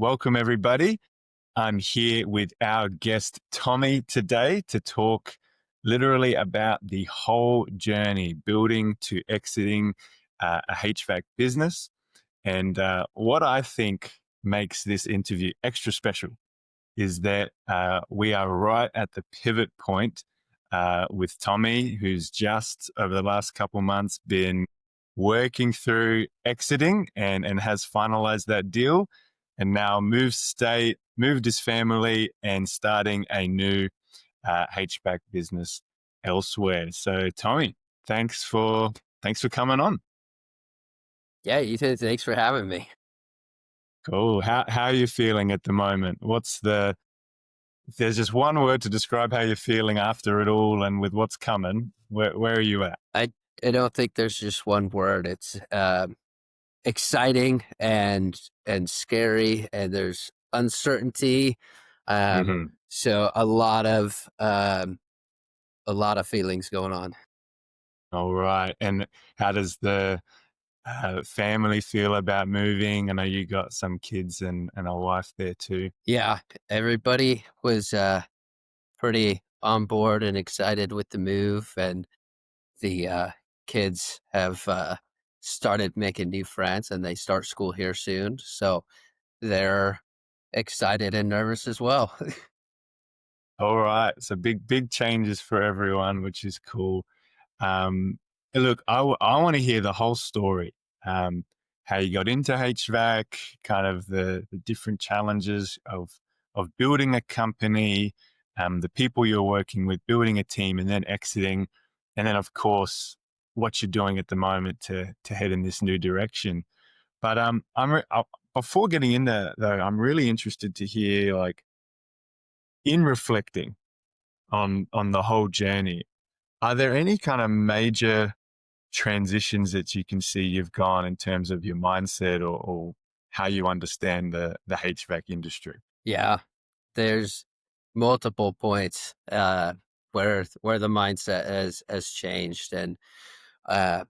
welcome everybody. I'm here with our guest Tommy today to talk literally about the whole journey, building to exiting a HVAC business. And what I think makes this interview extra special is that we are right at the pivot point with Tommy, who's just over the last couple months been working through exiting and has finalized that deal, and now moved state, moved his family, and starting a new HVAC business elsewhere. So, Tommy, thanks for coming on. Yeah, Ethan, thanks for having me. Cool. How are you feeling at the moment? If there's just one word to describe how you're feeling after it all and with what's coming, where are you at? I don't think there's just one word. It's exciting and scary, and there's uncertainty. Mm-hmm. So a lot of feelings going on. All right. And how does the family feel about moving? I know you got some kids and a wife there too. Yeah, everybody was pretty on board and excited with the move, and the kids have started making new friends, and they start school here soon. So they're excited and nervous as well. All right. So big changes for everyone, which is cool. Um, Look, I want to hear the whole story. How you got into HVAC, kind of the different challenges of building a company, the people you're working with, building a team, and then exiting, and then of course what you're doing at the moment to head in this new direction. But before getting into that, though, I'm really interested to hear, like, in reflecting on the whole journey, are there any kind of major transitions that you can see you've gone in terms of your mindset or how you understand the HVAC industry? Yeah, there's multiple points where the mindset has changed, and uh,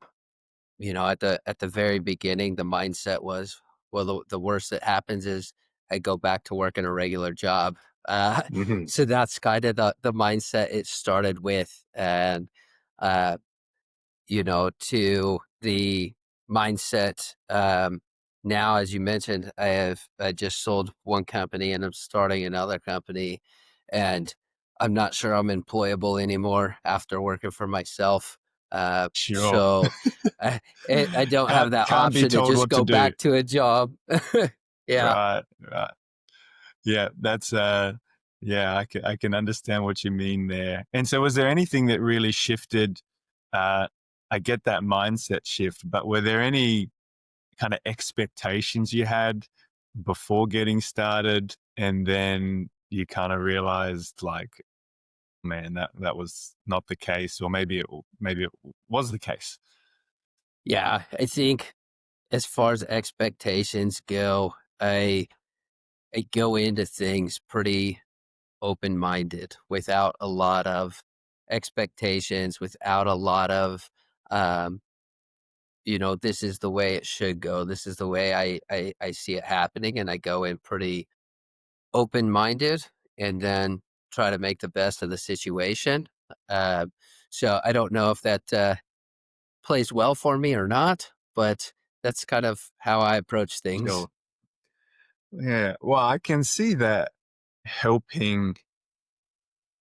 at the very beginning, the mindset was, well, the worst that happens is I go back to working a regular job. Mm-hmm. So that's kind of the mindset it started with, and uh, to the mindset. Now, as you mentioned, I just sold one company and I'm starting another company, and I'm not sure I'm employable anymore after working for myself. Sure. So I don't have that Can't be option to told just what to go do. back to a job. Yeah. Right, right. Yeah, that's yeah, I can understand what you mean there. And so was there anything that really shifted? I get that mindset shift, but were there any kind of expectations you had before getting started, and then you kind of realized, like, man, that was not the case, or maybe it was the case? Yeah. I think as far as expectations go, I go into things pretty open-minded, without a lot of expectations, without a lot of, um, this is the way it should go. This is the way I see it happening. And I go in pretty open-minded, and then try to make the best of the situation. Uh, so I don't know if that plays well for me or not, but that's kind of how I approach things. Sure. Yeah. Well, I can see that helping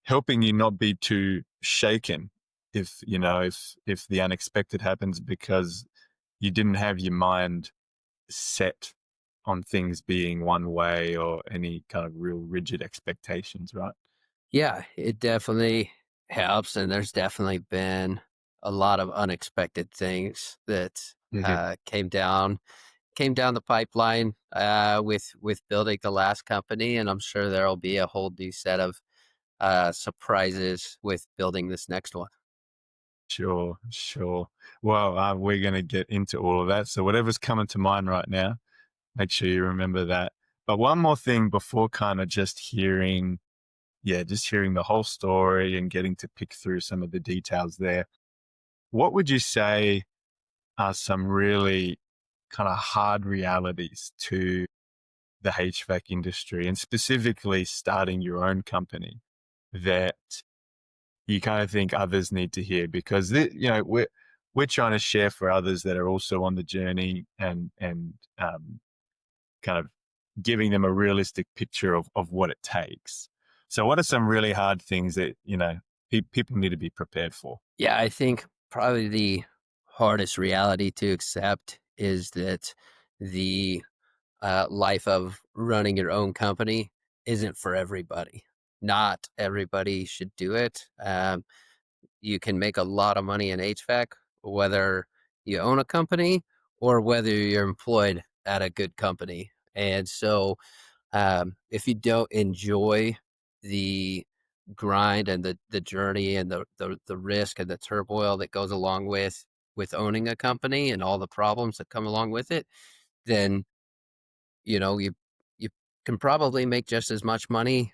you not be too shaken if if the unexpected happens, because you didn't have your mind set on things being one way or any kind of real rigid expectations, right? Yeah, it definitely helps, and there's definitely been a lot of unexpected things that Hmm. came down the pipeline with building the last company, and I'm sure there'll be a whole new set of surprises with building this next one. Sure, sure. Well, we're going to get into all of that. So whatever's coming to mind right now, make sure you remember that. But one more thing before kind of just hearing the whole story and getting to pick through some of the details there. What would you say are some really kind of hard realities to the HVAC industry and specifically starting your own company that you kind of think others need to hear? Because we're trying to share for others that are also on the journey and kind of giving them a realistic picture of what it takes. So, what are some really hard things that people need to be prepared for? Yeah, I think probably the hardest reality to accept is that the life of running your own company isn't for everybody. Not everybody should do it. You can make a lot of money in HVAC, whether you own a company or whether you're employed at a good company. And so, if you don't enjoy the grind and the journey and the risk and the turmoil that goes along with owning a company and all the problems that come along with it, then you can probably make just as much money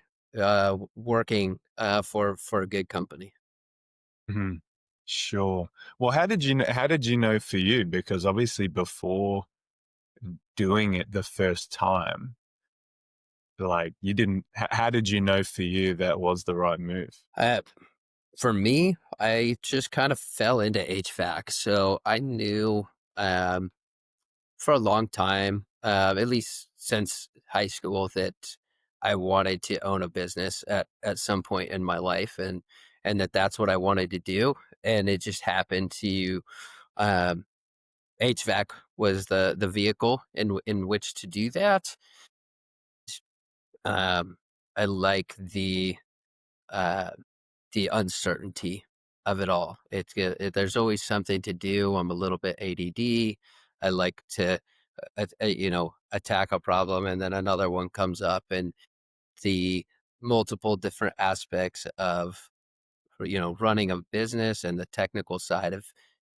working for a good company. Mhm. Sure. Well, how did you know for you? Because obviously before doing it the first time, like you didn't how did you know for you that was the right move? Uh, for me, I just kind of fell into HVAC, so I knew um, for a long time, at least since high school, that I wanted to own a business at some point in my life, and that's what I wanted to do. And it just happened to um, HVAC was the vehicle in which to do that. Um, I like uh, the uncertainty of it all. There's always something to do. I'm a little bit ADD. I like to attack a problem and then another one comes up, and the multiple different aspects of running a business and the technical side of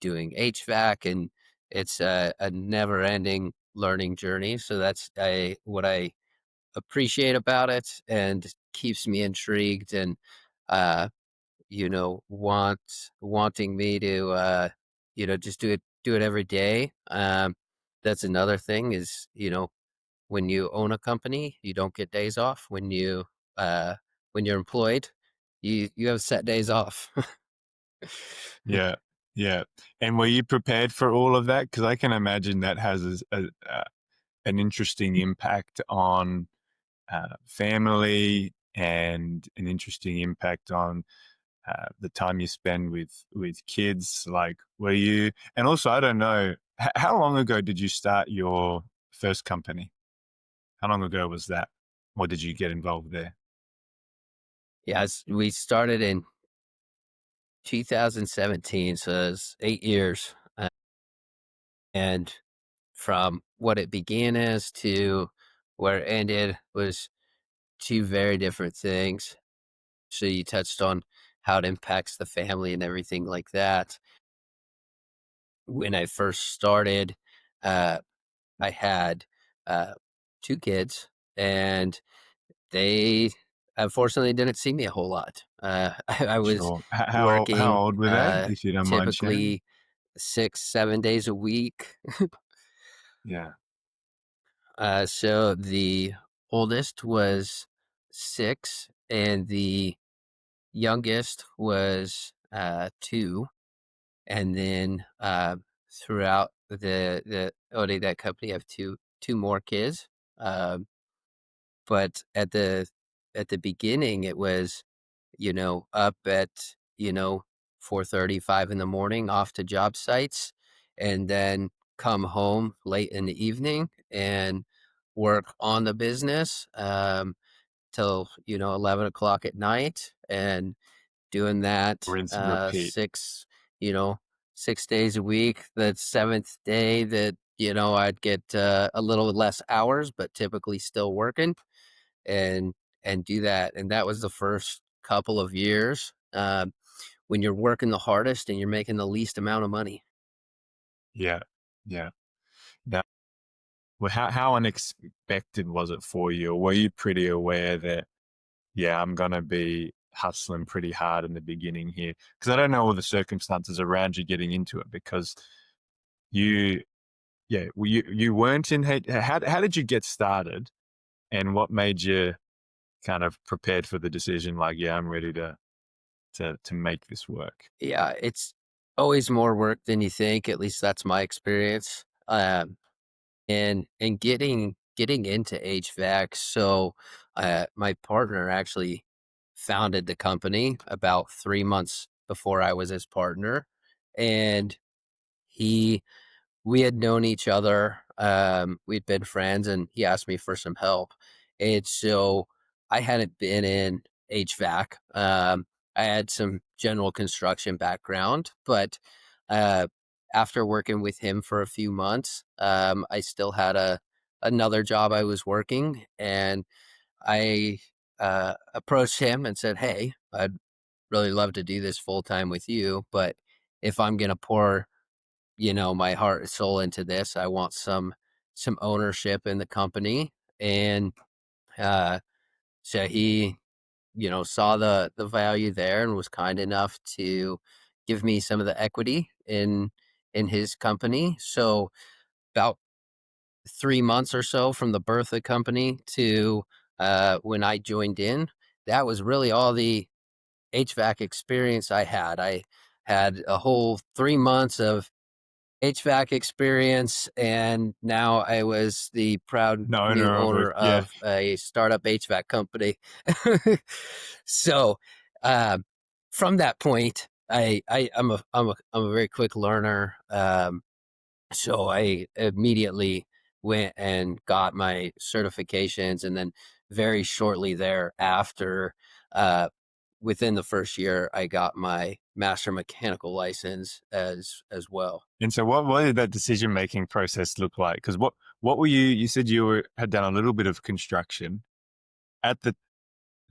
doing HVAC, and it's a never ending learning journey. So that's what I appreciate about it and keeps me intrigued and uh wanting me to just do it every day. That's another thing is, when you own a company, you don't get days off. Uh when you're employed, you have set days off. Yeah. Yeah. And were you prepared for all of that? Because I can imagine that has an interesting impact on family and an interesting impact on the time you spend with kids. Like, were you? And also, I don't know how long ago did you start your first company? How long ago was that? Or did you get involved there? Yes, we started in 2017, so it's 8 years. And from what it began as to where it ended was two very different things. So you touched on how it impacts the family and everything like that. When I first started, uh, I had uh, two kids, and they unfortunately didn't see me a whole lot. I was Sure. How working old were they, if you don't mind sharing? typically 6, 7 days a week. Yeah. So the oldest was 6, and the youngest was 2. And then throughout the owning that company, I have two more kids. Um, but at the beginning, it was up at 4:35 in the morning, off to job sites, and then come home late in the evening and work on the business till 11 o'clock at night, and doing that Rinse and repeat. 6 days a week. The seventh day that I'd get a little less hours, but typically still working, and do that. And that was the first couple of years when you're working the hardest and you're making the least amount of money. Yeah. Yeah. That well, how unexpected was it for you? Or were you pretty aware that, yeah, I'm gonna be hustling pretty hard in the beginning here? Because I don't know all the circumstances around you getting into it because you yeah, well, you weren't in how did you get started? And what made you kind of prepared for the decision, like, "Yeah, I'm ready to make this work?" Yeah, it's always more work than you think, at least that's my experience, and getting into HVAC, so, my partner actually founded the company about 3 months before I was his partner, and he we had known each other, we'd been friends, and he asked me for some help, and so I hadn't been in HVAC, I had some general construction background, but, uh, after working with him for a few months, I still had another job I was working, and I, approached him and said, "Hey, I'd really love to do this full time with you, but if I'm gonna pour my heart and soul into this. I want some ownership in the company." And uh, so he, saw the value there and was kind enough to give me some of the equity in his company. So about 3 months or so from the birth of the company to when I joined in, that was really all the HVAC experience I had. I had a whole 3 months of HVAC experience, and now I was the proud The new owner of it, owner yeah. of a startup HVAC company. So, um, from that point, I'm a very quick learner, so I immediately went and got my certifications, and then very shortly thereafter, uh, within the first year, I got my master mechanical license as well. And so what did that decision-making process look like? Because what were you said had done a little bit of construction. At the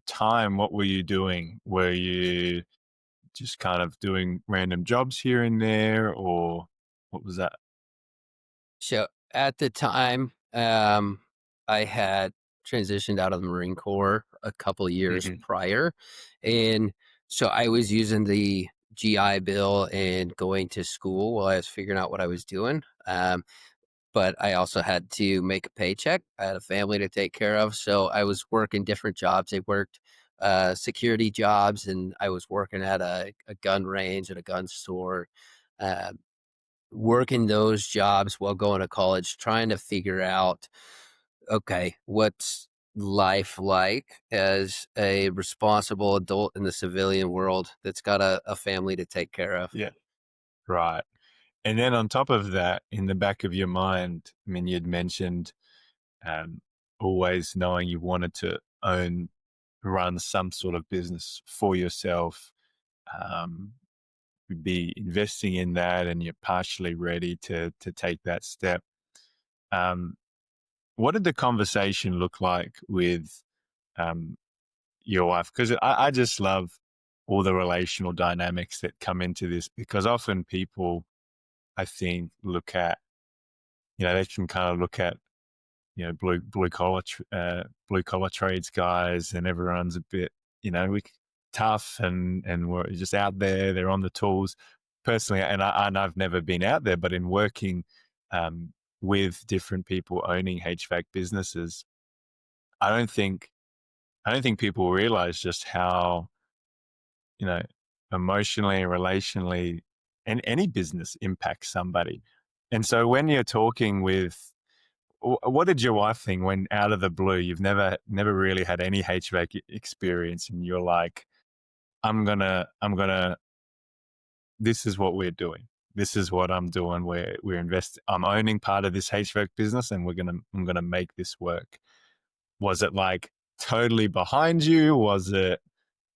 time, what were you doing? Were you just kind of doing random jobs here and there, or what was that? So at the time, I had transitioned out of the Marine Corps a couple years Mhm. prior, and so I was using the GI Bill and going to school while I was figuring out what I was doing. But I also had to make a paycheck. I had a family to take care of, so I was working different jobs. I worked security jobs, and I was working at a gun range at a gun store. Uh, Working those jobs while going to college, trying to figure out, okay, what's life like as a responsible adult in the civilian world that's got a family to take care of. Yeah. Right. And then on top of that, in the back of your mind, I mean, you'd mentioned, um, always knowing you wanted to run some sort of business for yourself, um, be investing in that, and you're partially ready to take that step. Um, what did the conversation look like with, um, your wife? Because I just love all the relational dynamics that come into this, because often people, I think, they can kind of look at, blue collar trades guys, and everyone's a bit, we tough, and we're just out there. They're on the tools. Personally, and I've never been out there, but in working, um, with different people owning HVAC businesses, I don't think I don't think people realize just how, you know emotionally and relationally, and any business impacts somebody. And so when you're talking with, what did your wife think when, out of the blue, you've never really had any HVAC experience, and you're like, I'm gonna, this is what we're doing. This is what I'm doing. We're investing. I'm owning part of this HVAC business, and I'm gonna make this work. Was it like totally behind you? Was it,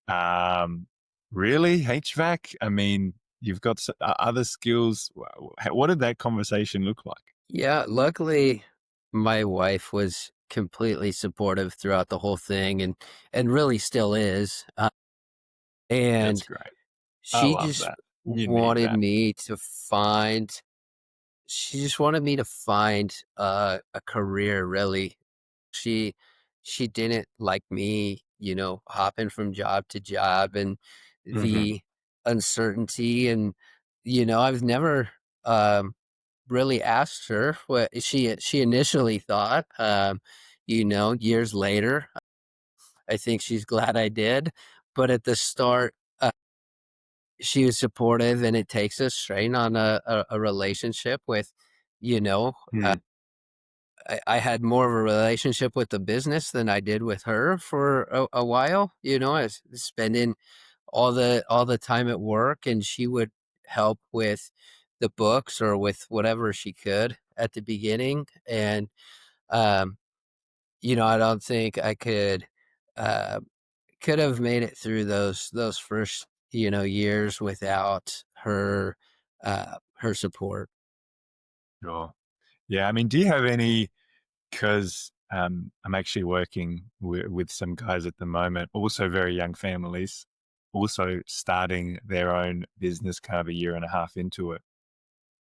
um, really HVAC? I mean, you've got other skills. What did that conversation look like? Yeah, luckily my wife was completely supportive throughout the whole thing and really still is. That's And great. I she love just that. You need wanted that. me to find she just wanted me to find a career really. She she didn't like me, hopping from job to job and Mhm. the uncertainty and I've never really asked her what she initially thought. years later. I think she's glad I did, but at the start, she was supportive, and it takes a strain on a relationship with, you know, uh, Mm, I had more of a relationship with the business than I did with her for a while. I was spending all the time at work, and she would help with the books or with whatever she could at the beginning. And um, I don't think I uh, could have made it through those first years without her support. sure. Yeah, I mean, do you have any, 'cause, I'm actually working with some guys at the moment, also very young families, also starting their own business kind of a year and a half into it,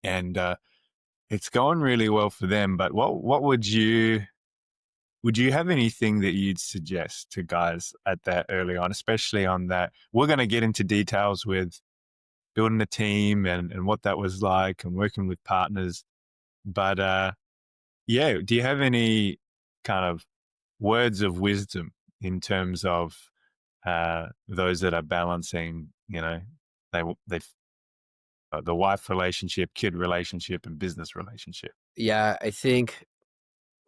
and, it's going really well for them, but what would you have anything that you'd suggest to guys at that early on, especially on that, we're gonna get into details with building a team and what that was like and working with partners, but, yeah, do you have any kind of words of wisdom in terms of those that are balancing, they the wife relationship, kid relationship, and business relationship? Yeah, I think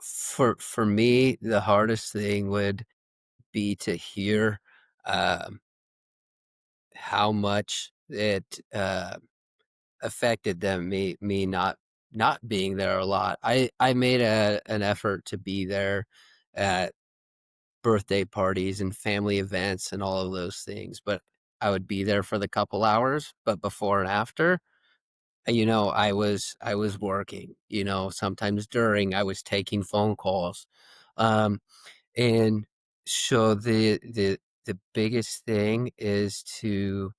for me, the hardest thing would be to hear um, how much it affected them. Me not being there a lot. I made an effort to be there at birthday parties and family events and all of those things, but I would be there for the couple hours. But before and after, I was working. Sometimes during I was taking phone calls, um, and so the biggest thing is to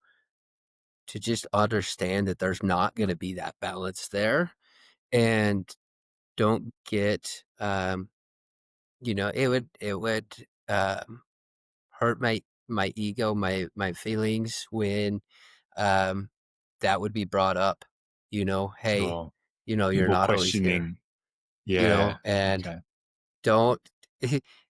just understand that there's not going to be that balance there, and don't get it would hurt my ego, my feelings when um that would be brought up. Hey, Sure. you're People not always here. questioning. Yeah. And Okay. don't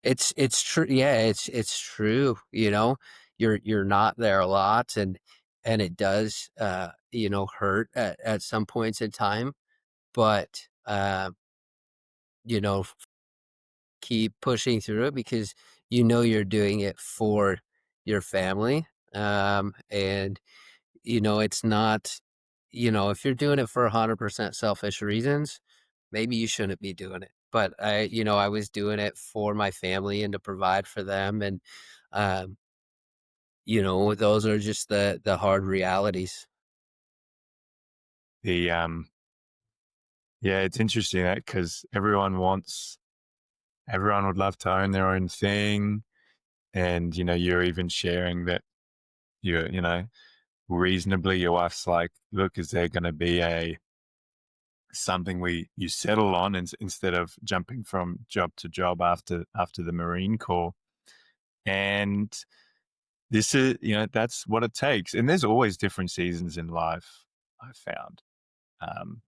it's true. Yeah, it's true. You're not there a lot, and it does hurt at some points in time, but you know keep pushing through it because you're doing it for your family. And it's not, if you're doing it for 100% selfish reasons, maybe you shouldn't be doing it. But I was doing it for my family and to provide for them. And, um, those are just the hard realities. The Yeah, it's interesting that because everyone would love to own their own thing, and you're even sharing that reasonably, your wife's like, look, is there going to be a something you settle on, instead of jumping from job to job after the Marine Corps, and this is that's what it takes, and there's always different seasons in life. I found, um,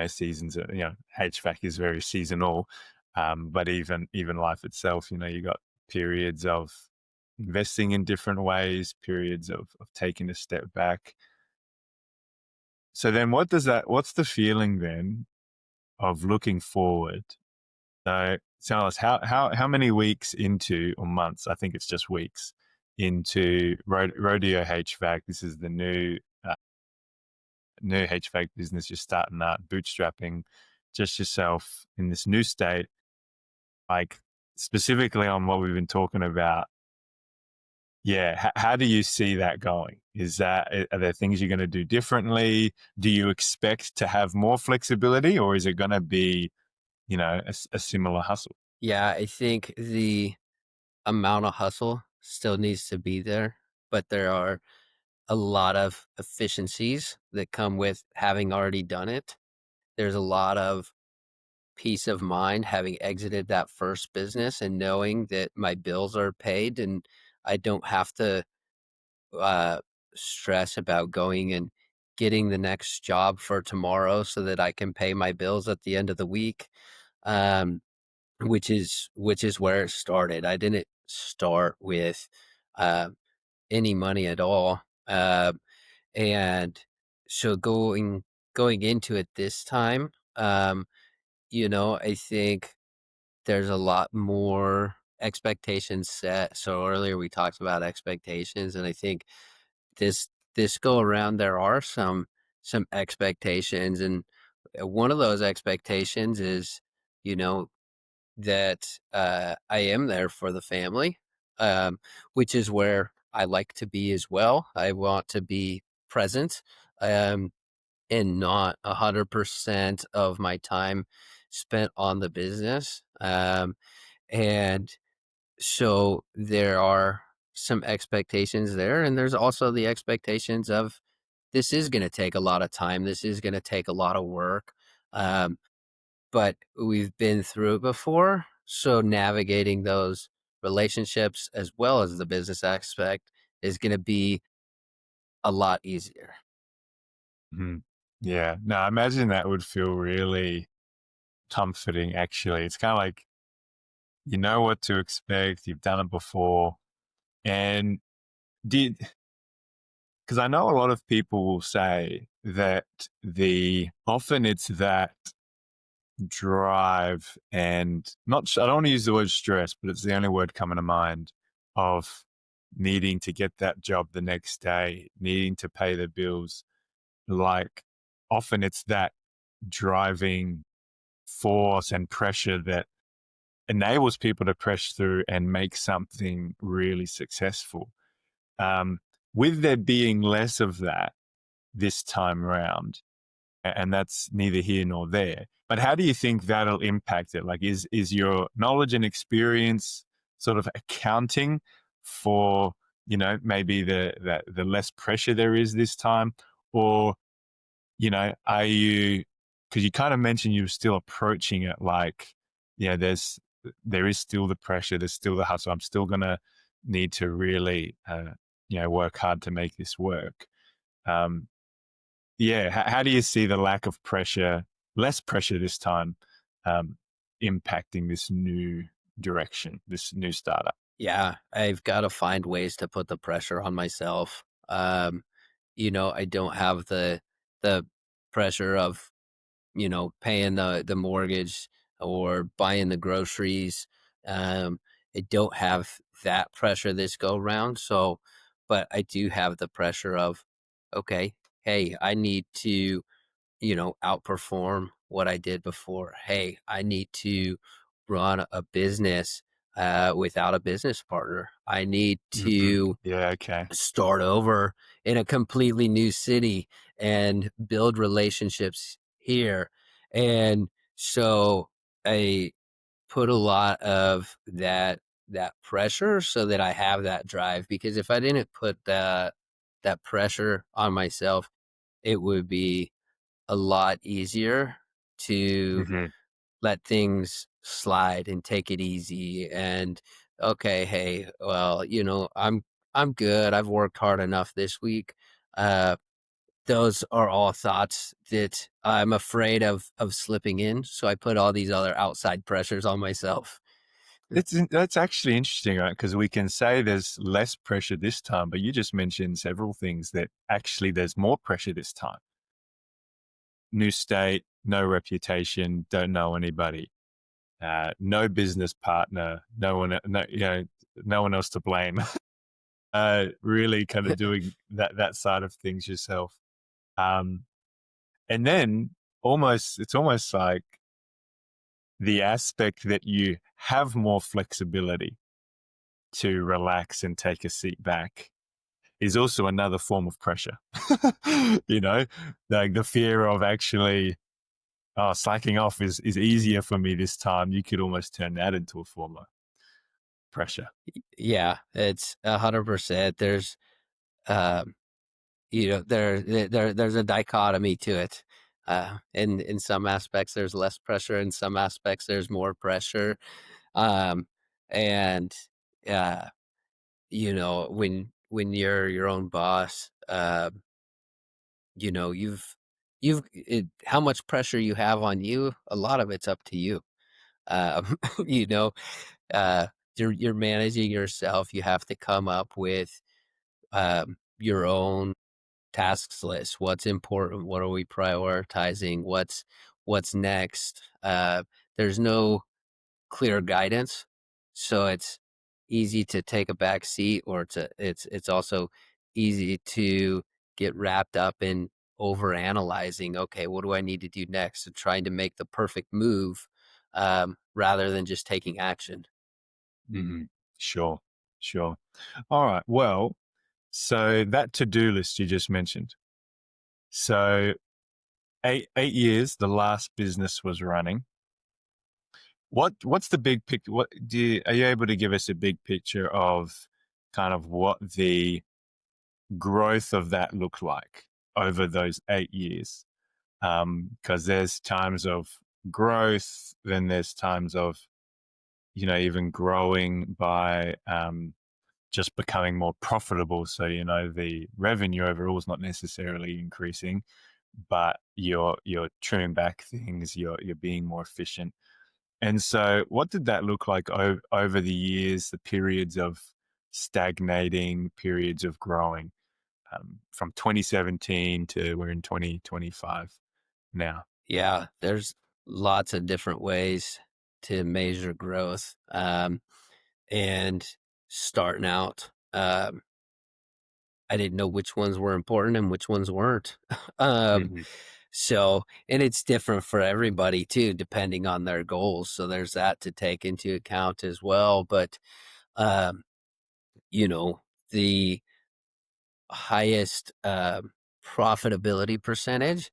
seasons are, HVAC is very seasonal, but even life itself, you got periods of investing in different ways, periods of taking a step back. So then what's the feeling then of looking forward? So tell us, how many weeks into, or months, I think it's just weeks, into Rodeo HVAC. This is the new HVAC business you're starting out, bootstrapping just yourself in this new state, like specifically on what we've been talking about. Yeah, how do you see that going? Are there things you're going to do differently? Do you expect to have more flexibility, or is it going to be, a similar hustle? Yeah, I think the amount of hustle still needs to be there, but there are a lot of efficiencies that come with having already done it. There's a lot of peace of mind having exited that first business and knowing that my bills are paid and I don't have to uh, stress about going and getting the next job for tomorrow so that I can pay my bills at the end of the week. Um, which is where it started. I didn't start with uh, any money at all, and so going into it this time, I think there's a lot more expectations set. So earlier we talked about expectations, and I think this go around there are some expectations, and one of those expectations is, you know, that I am there for the family, which is where I like to be as well. I want to be present, um, and not 100% of my time spent on the business. And so there are some expectations there, and there's also the expectations of this is going to take a lot of time. This is going to take a lot of work. Um, but we've been through it before. So navigating those relationships as well as the business aspect is going to be a lot easier. Mhm. Yeah. No, I imagine that would feel really comforting, actually. It's kind of like you know what to expect, you've done it before. And did, because I know a lot of people will say that often it's that drive and not, I don't want to use the word stress, but it's the only word coming to mind of needing to get that job the next day, needing to pay the bills. Like often it's that driving force and pressure that enables people to press through and make something really successful. Um, with there being less of that this time round, and that's neither here nor there. But how do you think that'll impact it? Like, is your knowledge and experience sort of accounting for maybe the less pressure there is this time, or are you, because you kind of mentioned you're still approaching it like, there is still the pressure, there's still the hustle. I'm still gonna need to really, work hard to make this work. Um, yeah, how do you see the lack of pressure, less pressure this time, um, impacting this new direction, this new startup? Yeah, I've got to find ways to put the pressure on myself. I don't have the pressure of paying the mortgage or buying the groceries. I don't have that pressure this go round. So, but I do have the pressure of, okay, hey, I need to, outperform what I did before. Hey, I need to run a business without a business partner. I need to Yeah, okay. start over in a completely new city and build relationships here. And so I put a lot of that pressure so that I have that drive, because if I didn't put that pressure on myself, it would be a lot easier to Hmm. let things slide and take it easy. And okay, hey, well, I'm good. I've worked hard enough this week. Uh those are all thoughts that I'm afraid of slipping in, so I put all these other outside pressures on myself. That's actually interesting, right? Because we can say there's less pressure this time, but you just mentioned several things that actually there's more pressure this time. New state, no reputation, don't know anybody, no business partner, no one else to blame. Really kind of doing that side of things yourself. Um, and then it's almost like the aspect that you have more flexibility to relax and take a seat back is also another form of pressure. you know, like the fear of actually, slacking off is easier for me this time. You could almost turn that into a form of pressure. Yeah, it's 100%. There's there's a dichotomy to it. In some aspects there's less pressure, in some aspects there's more pressure. Um and uh when you're your own boss, how much pressure you have on you, a lot of it's up to you. Um, you know, uh, you're managing yourself. You have to come up with your own tasks list. What's important? What are we prioritizing? What's next? There's no clear guidance, so it's easy to take a back seat, or it's also easy to get wrapped up in over analyzing. Okay, what do I need to do next? And trying to make the perfect move rather than just taking action. Mhm. Sure, sure. All right. Well, so that to-do list you just mentioned. So 8 years, the last business was running. What's the big picture? What do you, are you able to give us a big picture of kind of what the growth of that looked like over those 8 years? Because there's times of growth, then there's times of even growing by just becoming more profitable. So the revenue overall is not necessarily increasing, but you're trimming back things. You're being more efficient. And so, what did that look like over the years? The periods of stagnating, periods of growing, from 2017 to we're in 2025 now. Yeah, there's lots of different ways to measure growth. And starting out, I didn't know which ones were important and which ones weren't. um, Hmm. and it's different for everybody too, depending on their goals. So there's that to take into account as well. But, um, you know, the highest profitability percentage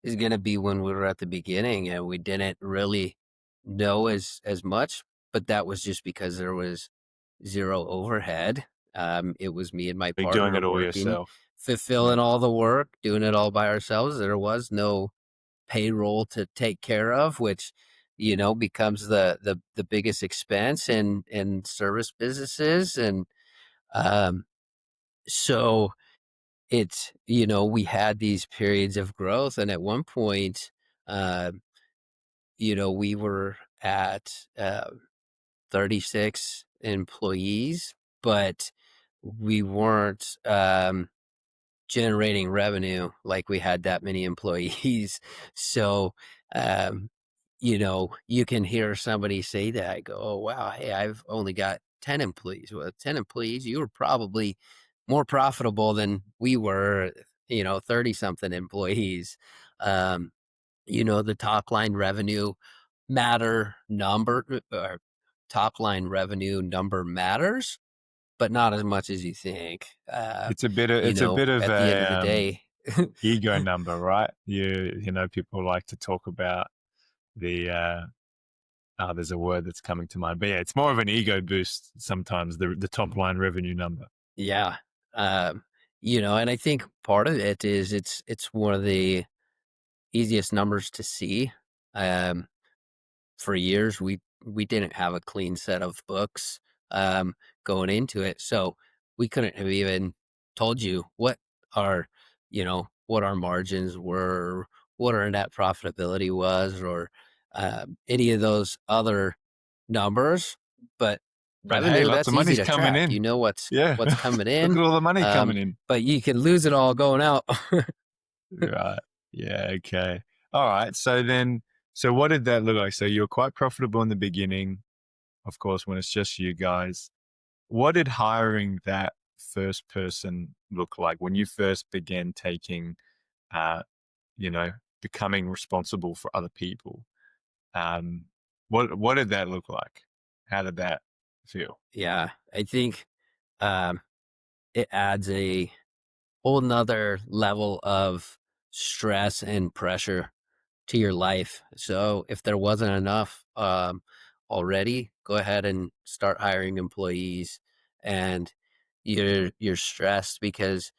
is going to be when we were at the beginning and we didn't really know as much, but that was just because there was zero overhead. It was me and my You're doing partner it all working, yourself. Yeah. fulfilling all the work, doing it all by ourselves. There was no payroll to take care of, which becomes the biggest expense in service businesses. And um, so it's we had these periods of growth, and at one point, uh, we were at 36 employees, but we weren't generating revenue like we had that many employees. So, um, you can hear somebody say that. I go, oh, wow, hey, I've only got 10 employees. Well, 10 employees, you were probably more profitable than we were, 30 something employees. Um, the top line revenue matter number or top line revenue number matters, but not as much as you think. It's a bit of At the end of the a day, ego number, right? People like to talk about the there's a word that's coming to mind, but yeah, it's more of an ego boost sometimes. The top line revenue number. yeah. Um, and I think part of it is it's one of the easiest numbers to see. Um, for years we didn't have a clean set of books going into it, so we couldn't have even told you what our margins were, what our net profitability was, or any of those other numbers. But But hey, revenue, lots of that's easy money's to coming track. You in. know what's Yeah, what's coming look in, at all the money coming in. but you can lose it all going out. Right. Yeah. Okay. All right. So what did that look like? So you were quite profitable in the beginning, of course, when it's just you guys. What did hiring that first person look like when you first began taking, uh, you know, becoming responsible for other people? Um, what did that look like? How did that feel? Yeah, I think um, it adds a whole nother level of stress and pressure to your life. So if there wasn't enough already, go ahead and start hiring employees, and you're stressed because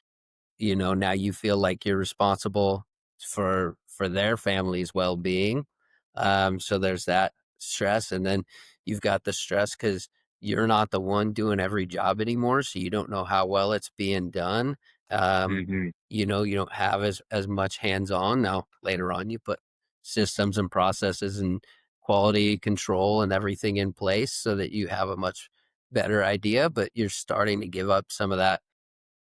now you feel like you're responsible for their family's well-being. So there's that stress, and then you've got the stress because you're not the one doing every job anymore, so you don't know how well it's being done. um, Hmm. you don't have as much hands-on. Now later on you put systems and processes and quality control and everything in place so that you have a much better idea, but you're starting to give up some of that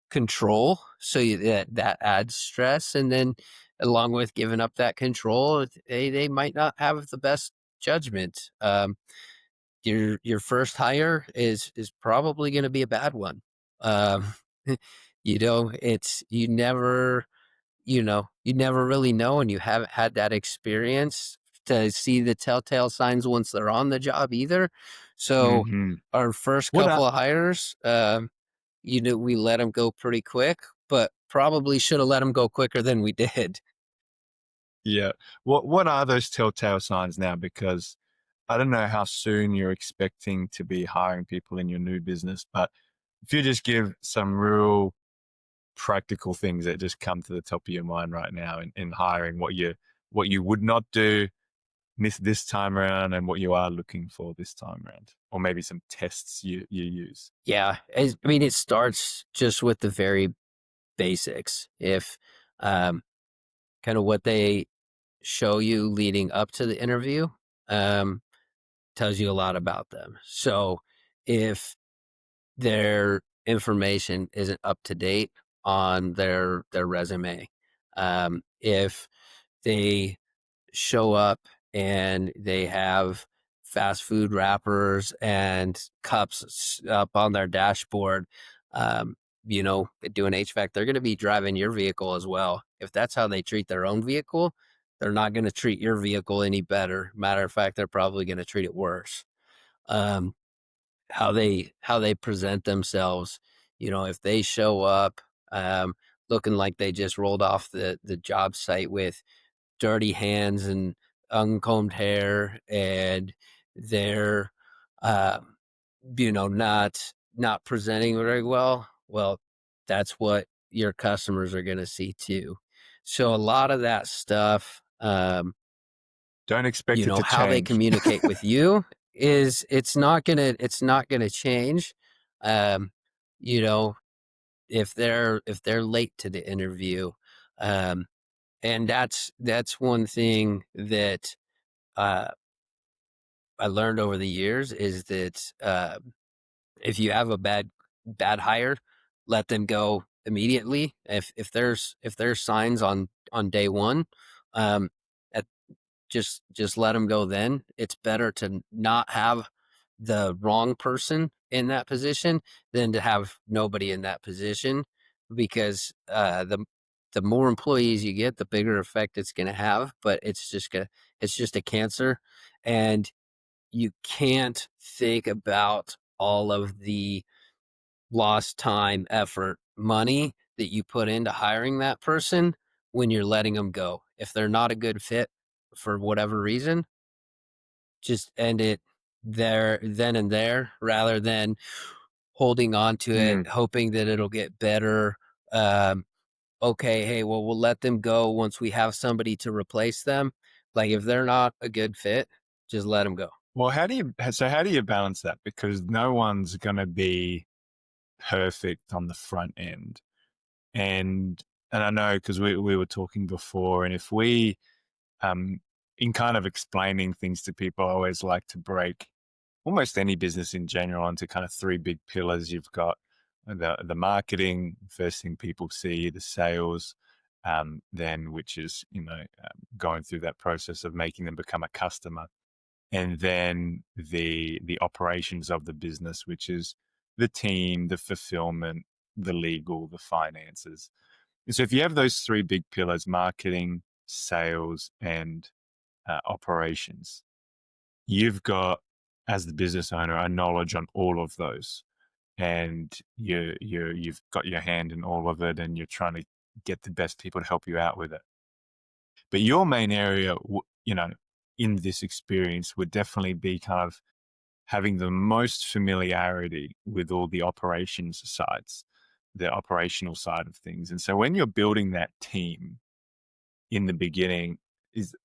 control. So that adds stress. And then along with giving up that control, they might not have the best judgment. Your first hire is probably going to be a bad one. Um, it's you never really know, and you haven't had that experience to see the telltale signs once they're on the job either. So Hmm. our first What are couple of hires, we let them go pretty quick, but probably should have let them go quicker than we did. Yeah. What are those telltale signs now? Because I don't know how soon you're expecting to be hiring people in your new business, but if you just give some real practical things that just come to the top of your mind right now in hiring, what you would not do this time around and what you are looking for this time around, or maybe some tests you use. Yeah, I mean, it starts just with the very basics. If um, kind of what they show you leading up to the interview um, tells you a lot about them. So if their information isn't up to date on their resume, if they show up and they have fast food wrappers and cups up on their dashboard, um, doing HVAC, they're going to be driving your vehicle as well. If that's how they treat their own vehicle, they're not going to treat your vehicle any better. Matter of fact, they're probably going to treat it worse. Um, how they present themselves, if they show up um, looking like they just rolled off the job site with dirty hands and uncombed hair, and they're um, not presenting very well, that's what your customers are going to see too. So a lot of that stuff, Don't expect it to how they change. communicate with you is it's not gonna change. um you know if they're late to the interview, um and that's one thing that uh I learned over the years is that if you have a bad hire, let them go immediately. If there's signs on day one, um at just let them go then. It's better to not have the wrong person in that position than to have nobody in that position, because the more employees you get, the bigger effect it's going to have. But it's just a cancer, and you can't think about all of the lost time, effort, money that you put into hiring that person when you're letting them go. If they're not a good fit for whatever reason, just end it there, then and there, rather than holding on to it, Mm. hoping that it'll get better. Um, okay, hey, well, we'll let them go once we have somebody to replace them. Like, if they're not a good fit, just let them go. Well, how do you balance that? Because no one's going to be perfect on the front end. And I know, because we were talking before, and if we um in kind of explaining things to people, I always like to break almost any business in general into kind of three big pillars. You've got the marketing, first thing people see, the sales, then which is going through that process of making them become a customer, and then the operations of the business, which is the team, the fulfillment, the legal, the finances. And so if you have those three big pillars, marketing, sales, and operations, you've got, as the business owner, a knowledge on all of those, and you've got your hand in all of it, and you're trying to get the best people to help you out with it. But your main area, in this experience, would definitely be kind of having the most familiarity with all the operations sides, the operational side of things. And so when you're building that team in the beginning, is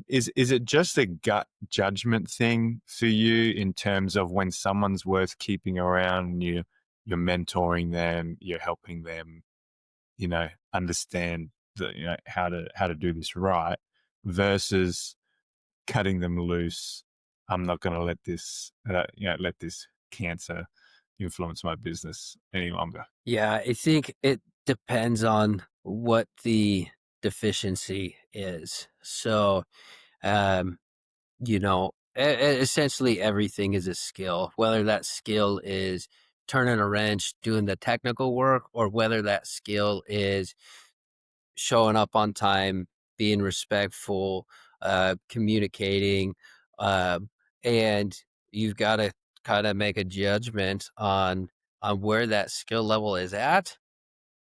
is it just a gut judgment thing for you in terms of when someone's worth keeping around, and you're mentoring them, you're helping them, understand how to do this right, versus cutting them loose. I'm not going to let this, let this cancer influence my business any longer. Yeah, I think it depends on what the deficiency is. So, um, essentially everything is a skill, whether that skill is turning a wrench, doing the technical work, or whether that skill is showing up on time, being respectful, communicating, um, and you've got to kind of make a judgment on where that skill level is at,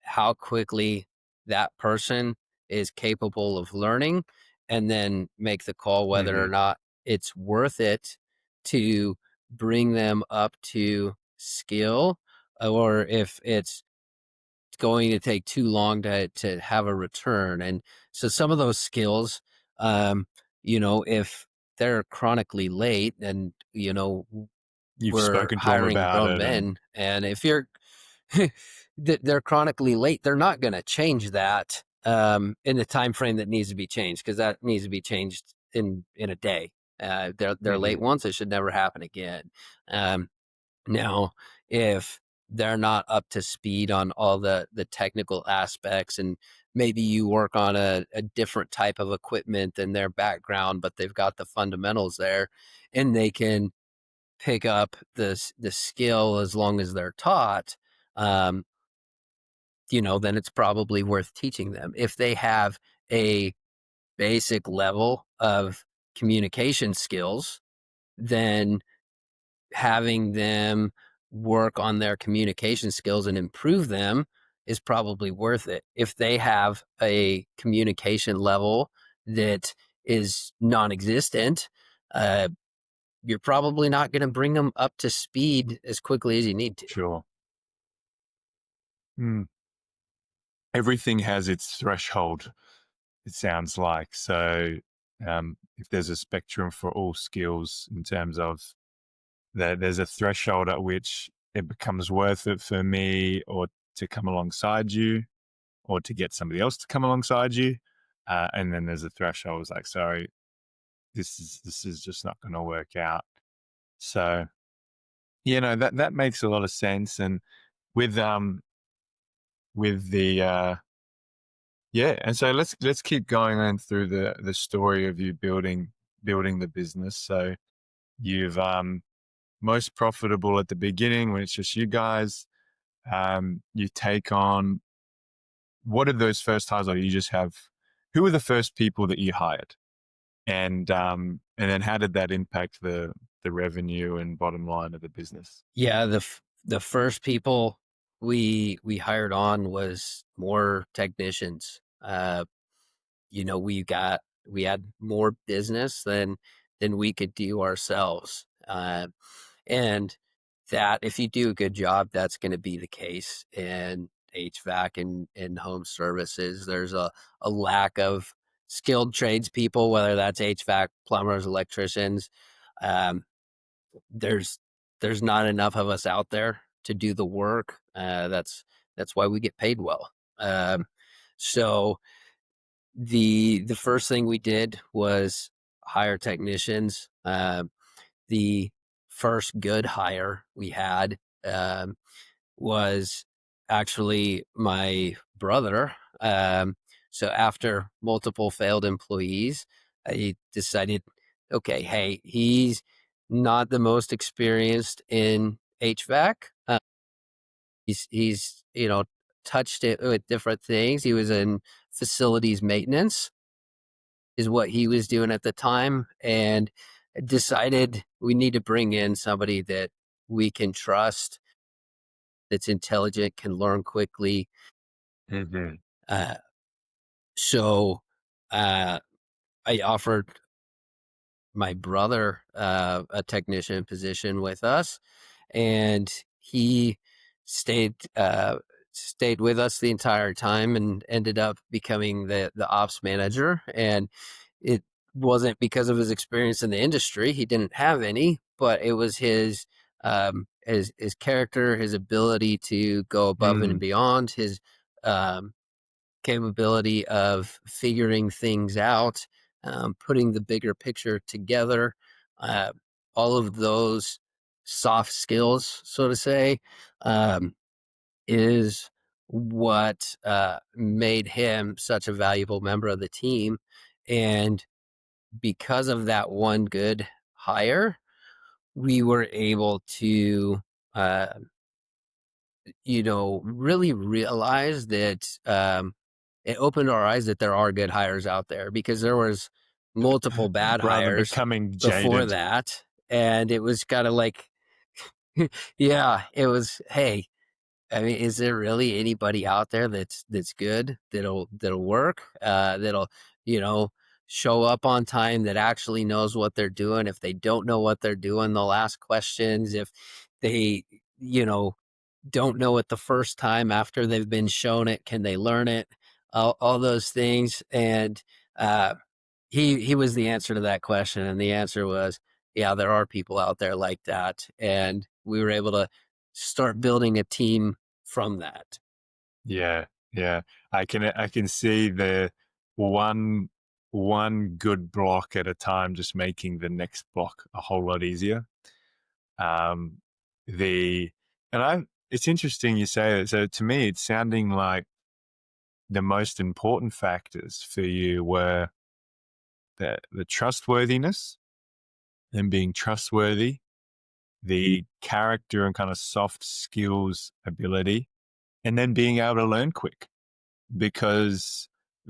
how quickly that person is capable of learning, and then make the call whether or Hmm. not it's worth it to bring them up to skill, or if it's going to take too long to have a return. And so some of those skills, um, if they're chronically late, and You've we're spoken to them hiring about grown it, and men, and if you're they're chronically late, they're not going to change that in the time frame that needs to be changed, because that needs to be changed in a day. They're late hmm once; it should never happen again. Um, Now, if they're not up to speed on all the technical aspects, and maybe you work on a different type of equipment than their background, but they've got the fundamentals there, and they can pick up the skill as long as they're taught, um, then it's probably worth teaching them. If they have a basic level of communication skills, then having them work on their communication skills and improve them is probably worth it. If they have a communication level that is non-existent, uh, you're probably not going to bring them up to speed as quickly as you need to. sure. Mm. Everything has its threshold, it sounds like. So, if there's a spectrum for all skills in terms of that, there's a threshold at which it becomes worth it for me or to come alongside you or to get somebody else to come alongside you. And then there's a threshold. It's like, sorry, this is just not going to work out. So, that makes a lot of sense. And with with the yeah, and so let's keep going on through the story of you building the business. So you've most profitable at the beginning when it's just you guys. You take on, what are those first hires? Or you just have, who were the first people that you hired, and then how did that impact the revenue and bottom line of the business? Yeah, the first people we hired on was more technicians. We had more business than we could do ourselves. And that, if you do a good job, that's going to be the case in HVAC and home services. There's a lack of skilled tradespeople, whether that's HVAC, plumbers, electricians. Um, there's there's not enough of us out there to do the work. That's why we get paid well. So the first thing we did was hire technicians. The first good hire we had um, was actually my brother. So after multiple failed employees, I decided, okay, hey, he's not the most experienced in HVAC. He's touched it with different things. He was in facilities maintenance, is what he was doing at the time, and decided we need to bring in somebody that we can trust, that's intelligent, can learn quickly. Hmm. Uh, so uh, I offered my brother a technician position with us, and he stayed stayed with us the entire time and ended up becoming the ops manager. And it wasn't because of his experience in the industry; he didn't have any, but it was his character, his ability to go above and Mm, beyond, his um, capability of figuring things out putting the bigger picture together, uh, all of those soft skills, so to say, um, is what made him such a valuable member of the team. And because of that one good hire, we were able to, uh, really realize that it opened our eyes that there are good hires out there because there was multiple bad Rather than hires becoming before jaded. that. And it was kind of like, yeah, it was, hey, I mean, is there really anybody out there that's good, that'll work, that'll, you know, show up on time, that actually knows what they're doing? If they don't know what they're doing, they'll ask questions. If they, you know, don't know it the first time after they've been shown it, can they learn it? All those things. And uh, he was the answer to that question, and the answer was, yeah, there are people out there like that, and we were able to start building a team from that. Yeah, yeah. I can see the one one good block at a time just making the next block a whole lot easier. Um, the and I it's interesting you say that. So to me, it's sounding like the most important factors for you were the trustworthiness and being trustworthy, the character and kind of soft skills ability, and then being able to learn quick. Because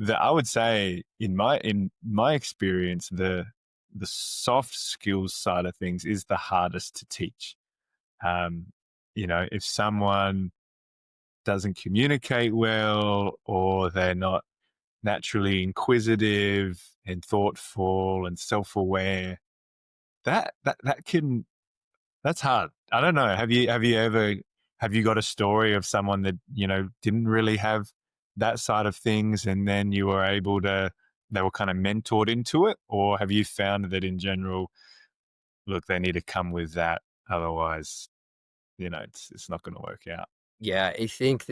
I would say in my experience, the soft skills side of things is the hardest to teach. Um, if someone doesn't communicate well, or they're not naturally inquisitive and thoughtful and self-aware, that can that's hard. I don't know. Have you got a story of someone that, didn't really have that side of things, and then you were able to they were kind of mentored into it? Or have you found that in general, look, they need to come with that, otherwise, it's not going to work out. Yeah, I think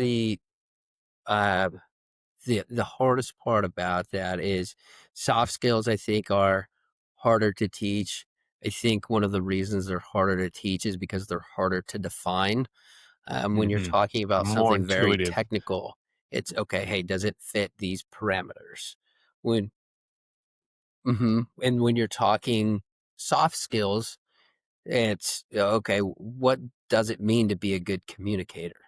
uh, the hardest part about that is soft skills. I think are harder to teach. I think one of the reasons they're harder to teach is because they're harder to define. When you're Hmm. talking about More something very intuitive. technical, it's okay. Hey, does it fit these parameters? When and when you're talking soft skills, it's okay. What does it mean to be a good communicator?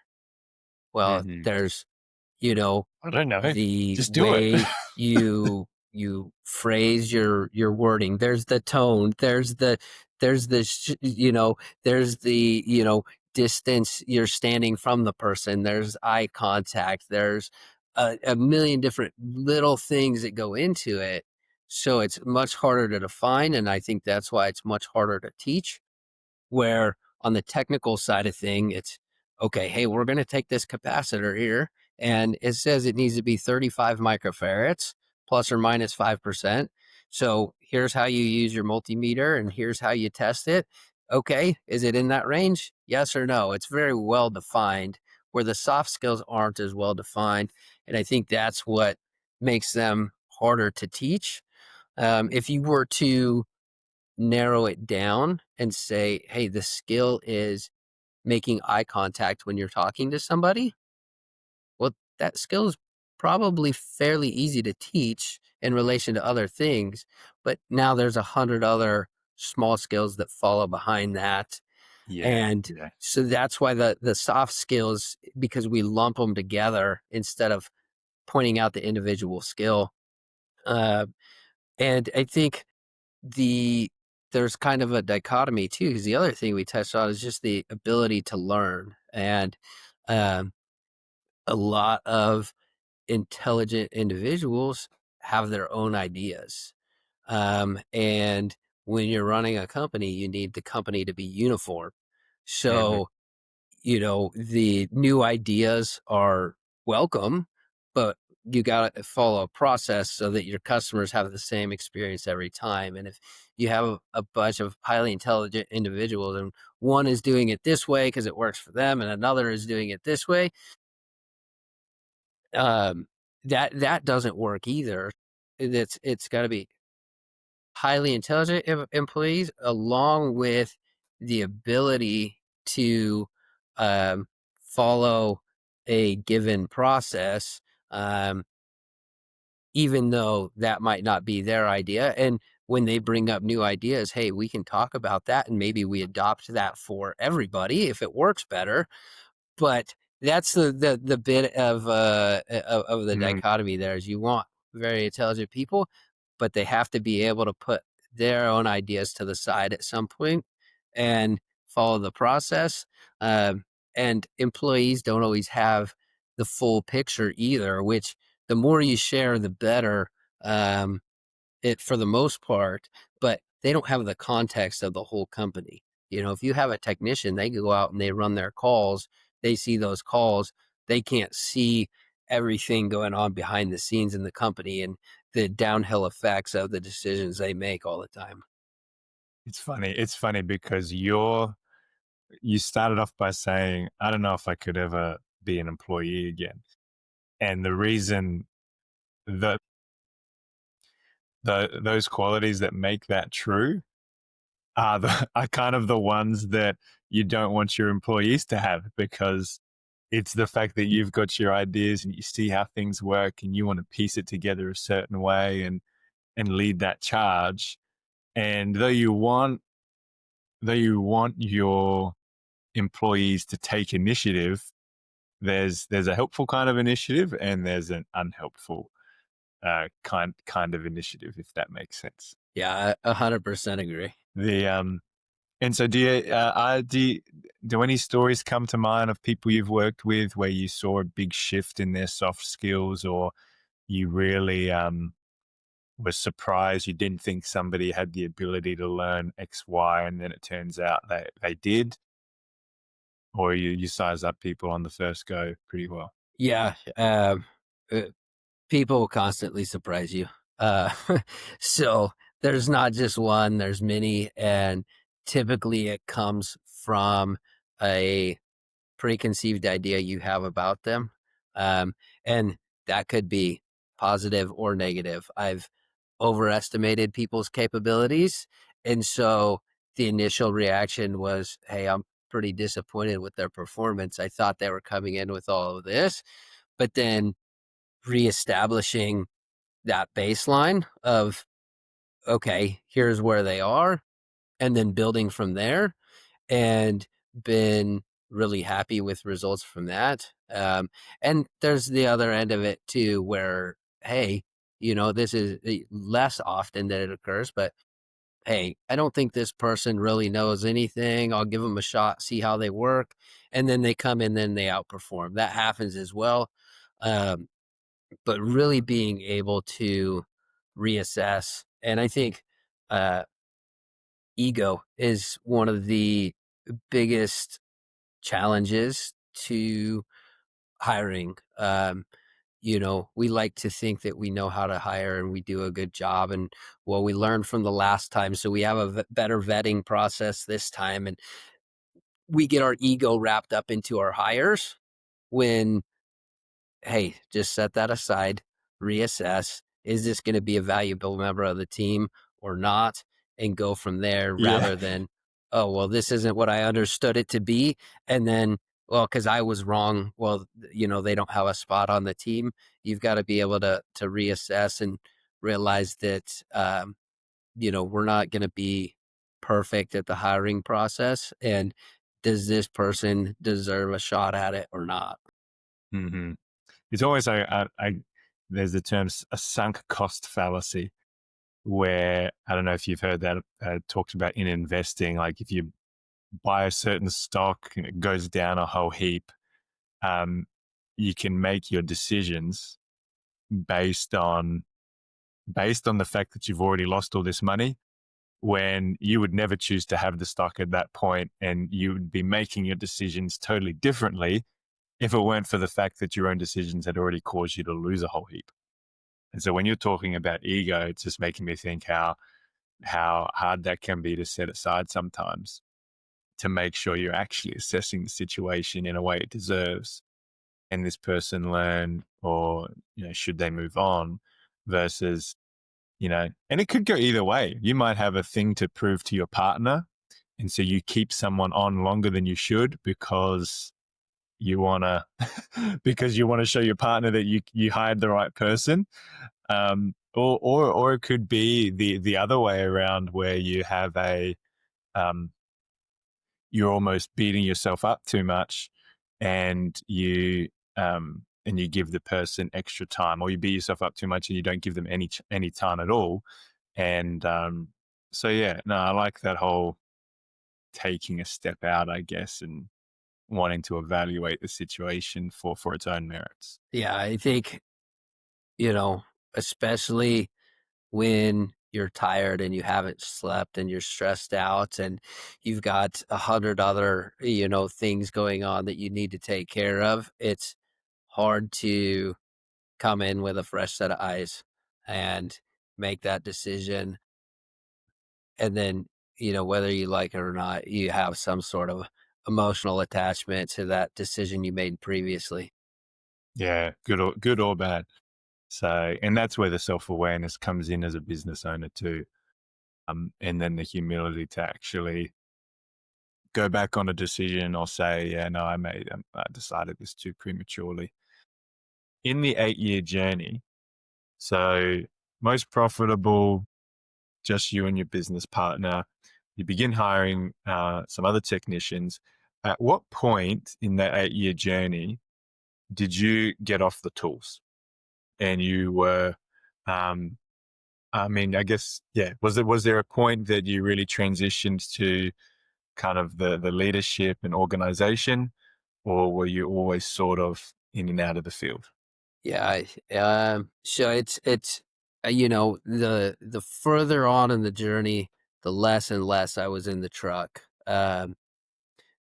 Well, Hmm. there's, you know, I don't know. the Just do it. way you phrase your wording. There's the tone. There's the distance you're standing from the person. There's eye contact. There's a million different little things that go into it. So it's much harder to define, and I think that's why it's much harder to teach. Where on the technical side of thing, it's okay, hey, we're going to take this capacitor here, and it says it needs to be 35 microfarads plus or minus 5%. So here's how you use your multimeter, and here's how you test it. Okay, is it in that range? Yes or no? It's very well defined, where the soft skills aren't as well defined. And I think that's what makes them harder to teach. If you were to narrow it down and say, hey, the skill is making eye contact when you're talking to somebody, well, that skill is probably fairly easy to teach in relation to other things. But now there's 100 other small skills that follow behind that. Yeah, And yeah. so that's why the soft skills, because we lump them together instead of pointing out the individual skill. Uh, and I think the there's kind of a dichotomy too, because the other thing we touched on is just the ability to learn. And um, a lot of intelligent individuals have their own ideas. And when you're running a company, you need the company to be uniform. Hmm. So the new ideas are welcome, but you got to follow a process so that your customers have the same experience every time. And if you have a bunch of highly intelligent individuals and one is doing it this way because it works for them and another is doing it this way, um, that doesn't work either. It's got to be. highly intelligent employees, along with the ability to um, follow a given process, um, even though that might not be their idea. And when they bring up new ideas, hey, we can talk about that and maybe we adopt that for everybody if it works better. But that's the bit of the Mm, dichotomy there is you want very intelligent people, but they have to be able to put their own ideas to the side at some point and follow the process. And employees don't always have the full picture either, which the more you share, the better. It for the most part, but they don't have the context of the whole company. You know, if you have a technician, they go out and they run their calls, they see those calls, they can't see everything going on behind the scenes in the company and the downhill effects of the decisions they make all the time. it's funny. It's funny because you started off by saying, "I don't know if I could ever be an employee again." And the reason that those qualities that make that true are kind of the ones that you don't want your employees to have, because it's the fact that you've got your ideas and you see how things work and you want to piece it together a certain way and lead that charge. And though you want your employees to take initiative, there's a helpful kind of initiative and there's an unhelpful kind of initiative, if that makes sense. Yeah, I 100% agree. The And so, do any stories come to mind of people you've worked with where you saw a big shift in their soft skills, or you really were surprised you didn't think somebody had the ability to learn X, Y, and then it turns out they did, or you size up people on the first go pretty well? Yeah, uh, people constantly surprise you. Uh, so there's not just one, there's many, and typically it comes from a preconceived idea you have about them. Um, and that could be positive or negative. I've overestimated people's capabilities. And so the initial reaction was, hey, I'm pretty disappointed with their performance. I thought they were coming in with all of this. But then reestablishing that baseline of, okay, here's where they are, and then building from there, and been really happy with results from that. And there's the other end of it too, where, hey, this is less often that it occurs, but hey, I don't think this person really knows anything. I'll give them a shot, see how they work. And then they come in, then they outperform. That happens as well. Um, but really being able to reassess. And I think uh, ego is one of the biggest challenges to hiring. We like to think that we know how to hire and we do a good job. And well, we learned from the last time. So we have a better vetting process this time. And we get our ego wrapped up into our hires when, hey, just set that aside, reassess. Is this going to be a valuable member of the team or not? And go from there Yeah. rather than, oh, well, this isn't what I understood it to be. And then, well, because I was wrong. Well, they don't have a spot on the team. You've got to be able to reassess and realize that, we're not going to be perfect at the hiring process. And does this person deserve a shot at it or not? Hmm. It's always there's the term a sunk cost fallacy, where I don't know if you've heard that talked about in investing. Like if you buy a certain stock and it goes down a whole heap, um, you can make your decisions based on the fact that you've already lost all this money, when you would never choose to have the stock at that point, and you would be making your decisions totally differently if it weren't for the fact that your own decisions had already caused you to lose a whole heap. And so when you're talking about ego, it's just making me think how hard that can be to set aside sometimes, to make sure you're actually assessing the situation in a way it deserves. Can this person learn, or should they move on, versus and it could go either way. You might have a thing to prove to your partner, and so you keep someone on longer than you should because you want to because you want to show your partner that you hired the right person. Or it could be the other way around, where you have um, you're almost beating yourself up too much, and you give the person extra time, or you beat yourself up too much and you don't give them any time at all. And so yeah, no, I like that whole taking a step out, I guess, and wanting to evaluate the situation for its own merits. Yeah, I think, you know, especially when you're tired and you haven't slept and you're stressed out and you've got 100 other, things going on that you need to take care of, it's hard to come in with a fresh set of eyes and make that decision. And then, whether you like it or not, you have some sort of emotional attachment to that decision you made previously. Yeah, good or bad. So, and that's where the self-awareness comes in as a business owner too. And then the humility to actually go back on a decision or say, yeah, no, I decided this too prematurely. In the 8-year journey, so most profitable, just you and your business partner, you begin hiring some other technicians. At what point in that 8-year journey did you get off the tools and you were, um, I mean, I guess, yeah, was there a point that you really transitioned to kind of the leadership and organization, or were you always sort of in and out of the field? Yeah, so it's the further on in the journey, the less and less I was in the truck.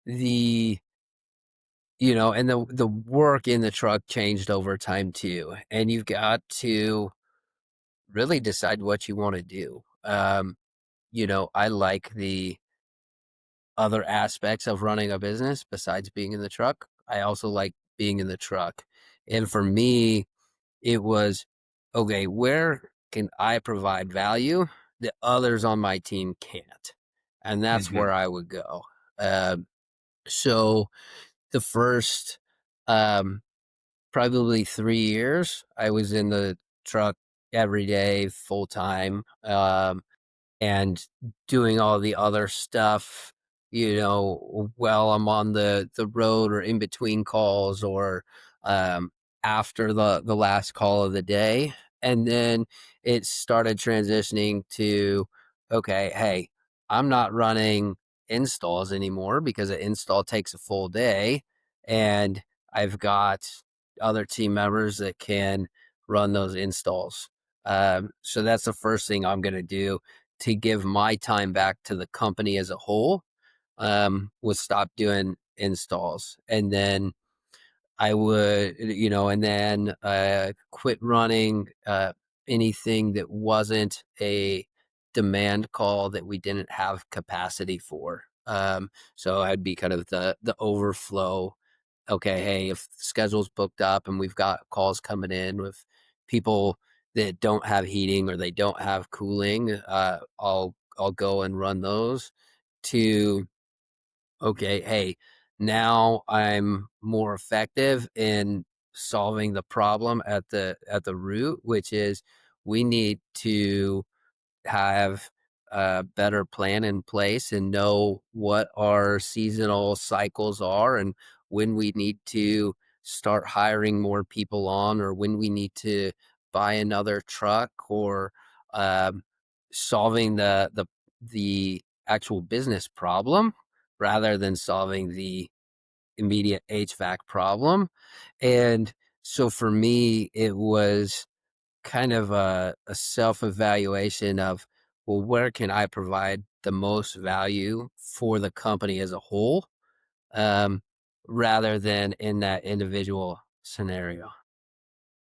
The and the work in the truck changed over time too, and you've got to really decide what you want to do. I like the other aspects of running a business besides being in the truck. I also like being in the truck, and for me, it was, okay, where can I provide value that others on my team can't? And that's Hmm. where I would go. Um, so the first, um, probably 3 years, I was in the truck every day, full time. And doing all the other stuff, while I'm on the road or in between calls or um, after the last call of the day. And then it started transitioning to, okay, hey, I'm not running installs anymore because an install takes a full day, and I've got other team members that can run those installs. So that's the first thing I'm going to do to give my time back to the company as a whole, was stop doing installs. And then I would, quit running anything that wasn't a demand call that we didn't have capacity for. So I'd be kind of the overflow. Okay, hey, if the schedule's booked up and we've got calls coming in with people that don't have heating or they don't have cooling, I'll go and run those. To, okay, hey, now I'm more effective in solving the problem at the root, which is we need to have a better plan in place and know what our seasonal cycles are and when we need to start hiring more people on, or when we need to buy another truck, or um, solving the actual business problem rather than solving the immediate HVAC problem. And so for me, it was kind of a self-evaluation of, well, where can I provide the most value for the company as a whole, um, rather than in that individual scenario.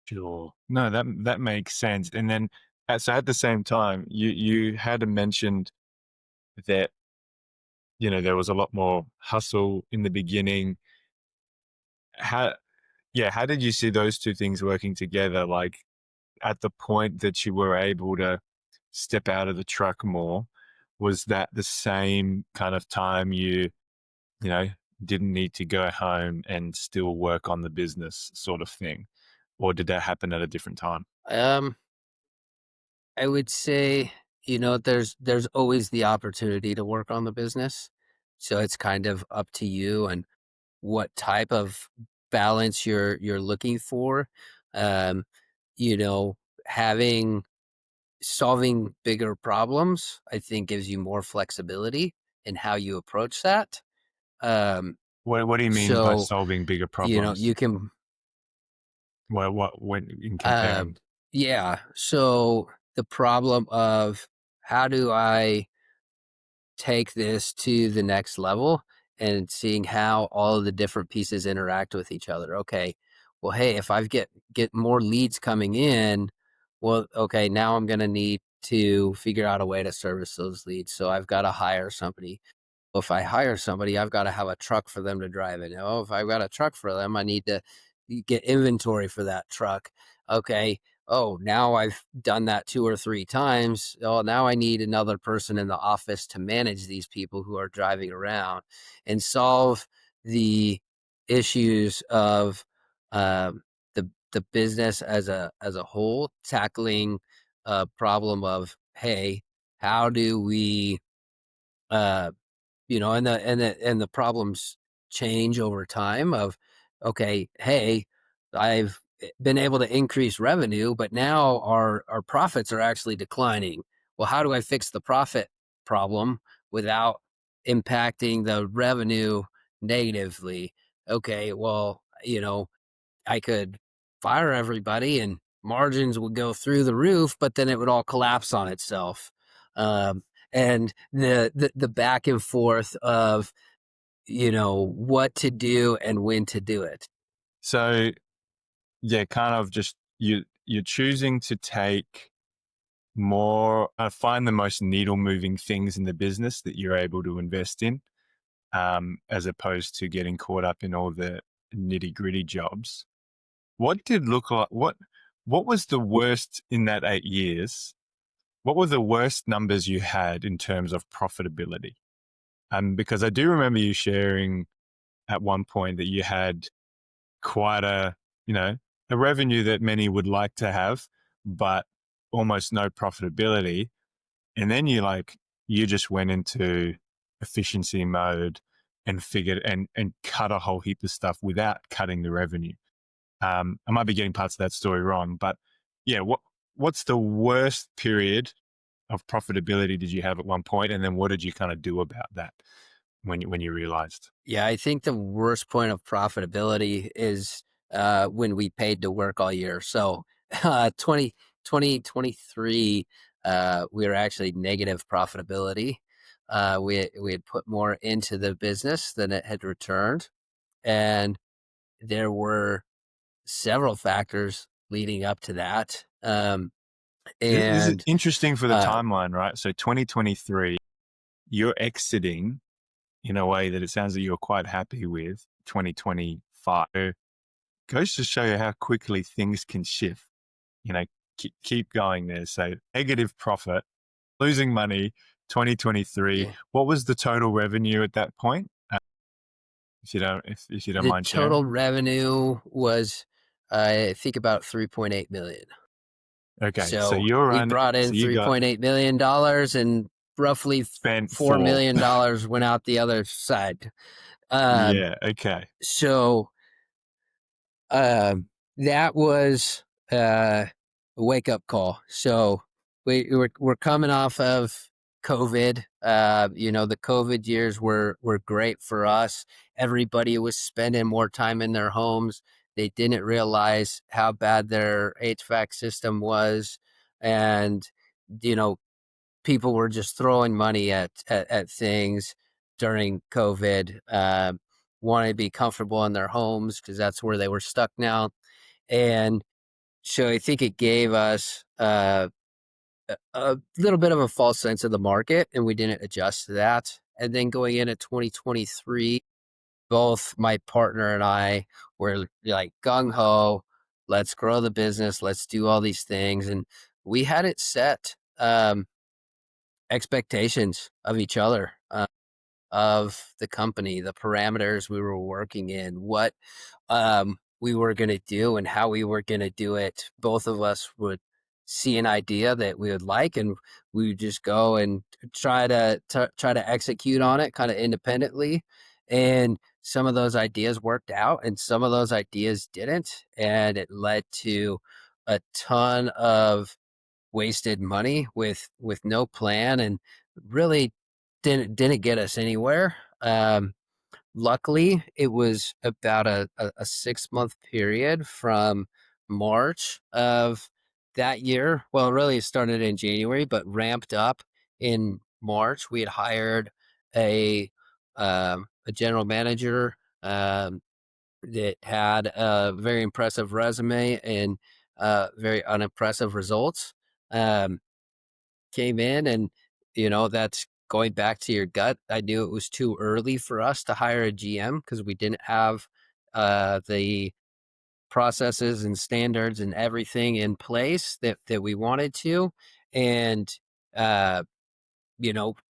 Sure. No, that makes sense. And then, so at the same time, you had mentioned that there was a lot more hustle in the beginning. How Yeah, how did you see those two things working together? Like, at the point that you were able to step out of the truck more? Was that the same kind of time you know, didn't need to go home and still work on the business sort of thing? Or did that happen at a different time? Um, I would say, there's always the opportunity to work on the business. So it's kind of up to you and what type of balance you're looking for. Um, you know, having solving bigger problems, I think gives you more flexibility in how you approach that. Um, What do you mean by so, solving bigger problems? you can, What when in uh, comparing? yeah. So the problem of how do I take this to the next level and seeing how all of the different pieces interact with each other. Okay, well, hey, if I get more leads coming in, well, okay, now I'm going to need to figure out a way to service those leads. So I've got to hire somebody. Well, if I hire somebody, I've got to have a truck for them to drive it. Oh, if I've got a truck for them, I need to get inventory for that truck. Okay. Oh, now I've done that 2 or 3 times. Oh, now I need another person in the office to manage these people who are driving around and solve the issues of the business as a whole, tackling a problem of, hey, how do we uh and the problems change over time of, okay, hey, I've been able to increase revenue, but now our profits are actually declining. Well, how do I fix the profit problem without impacting the revenue negatively? Okay, well, I could fire everybody and margins would go through the roof, but then it would all collapse on itself. Um, and the back and forth of, what to do and when to do it. So yeah, kind of just you're choosing to take more find the most needle moving things in the business that you're able to invest in, as opposed to getting caught up in all the nitty gritty jobs. What did look like what was the worst in that 8 years? What were the worst numbers you had in terms of profitability? Because I do remember you sharing at one point that you had quite you know, a revenue that many would like to have, but almost no profitability. And then you just went into efficiency mode and figured and cut a whole heap of stuff without cutting the revenue. I might be getting parts of that story wrong, but yeah, what's the worst period of profitability did you have at one point, and then what did you kind of do about that when you realized? Yeah, I think the worst point of profitability is when we paid to work all year. So 2023, we were actually negative profitability. We had put more into the business than it had returned. And there were several factors leading up to that. This is And interesting for the uh, timeline, right? So 2023, you're exiting in a way that it sounds like you're quite happy with. 2025 goes to show you how quickly things can shift. You know, keep going there. So negative profit, losing money, 2023. yeah, What was the total revenue at that point? If you don't the mind total sharing. revenue was, I think, about 3.8 million. Okay, so So you're we on. brought in So you got $3.8 million and roughly spent $4 for. million went out the other side. Um, Yeah. Okay. so that was a wake up call. So we're coming off of COVID. The COVID years were great for us. Everybody was spending more time in their homes. They didn't realize how bad their HVAC system was, and you know people were just throwing money at things during COVID. Wanting to be comfortable in their homes because that's where they were stuck now. And so I think it gave us a little bit of a false sense of the market, and we didn't adjust to that. And then going into 2023, both my partner and I were like gung ho, let's grow the business, let's do all these things. And we had it set um, expectations of each other, of the company, the parameters we were working in, what we were going to do and how we were going to do it. Both of us would see an idea that we would like, and we would just go and try to execute on it kind of independently. And some of those ideas worked out, and some of those ideas didn't, and it led to a ton of wasted money with no plan, and really didn't get us anywhere. Luckily, it was about a 6-month period from March of that year. Well, really, it started in January, but ramped up in March. We had hired a a general manager that had a very impressive resume and very unimpressive results. Um, Came in and, that's going back to your gut. I knew it was too early for us to hire a GM because we didn't have the processes and standards and everything in place that we wanted to. And, uh,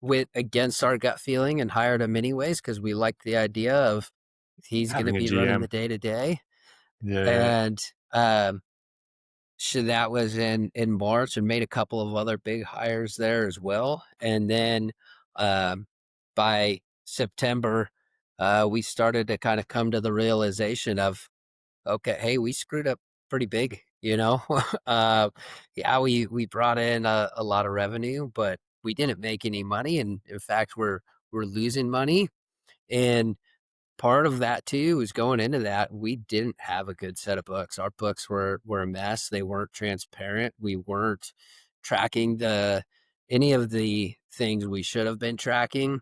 went against our gut feeling and hired him anyways because we liked the idea of he's going to Having a be running the GM. day to day. Yeah. And, so that was in March, and made a couple of other big hires there as well. And then, um, by September, we started to kind of come to the realization of, okay, hey, we screwed up pretty big, you know? Yeah, we brought in a lot of revenue, but we didn't make any money, and in fact, we're losing money. And part of that too is going into that, we didn't have a good set of books. Our books were a mess. They weren't transparent. We weren't tracking the any of the things we should have been tracking.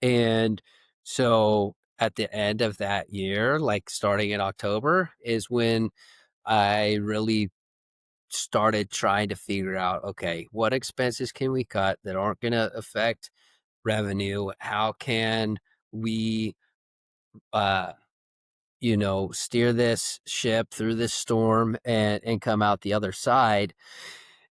And so at the end of that year, like starting in October, is when I really started trying to figure out, okay, what expenses can we cut that aren't going to affect revenue? How can we uh steer this ship through this storm and come out the other side.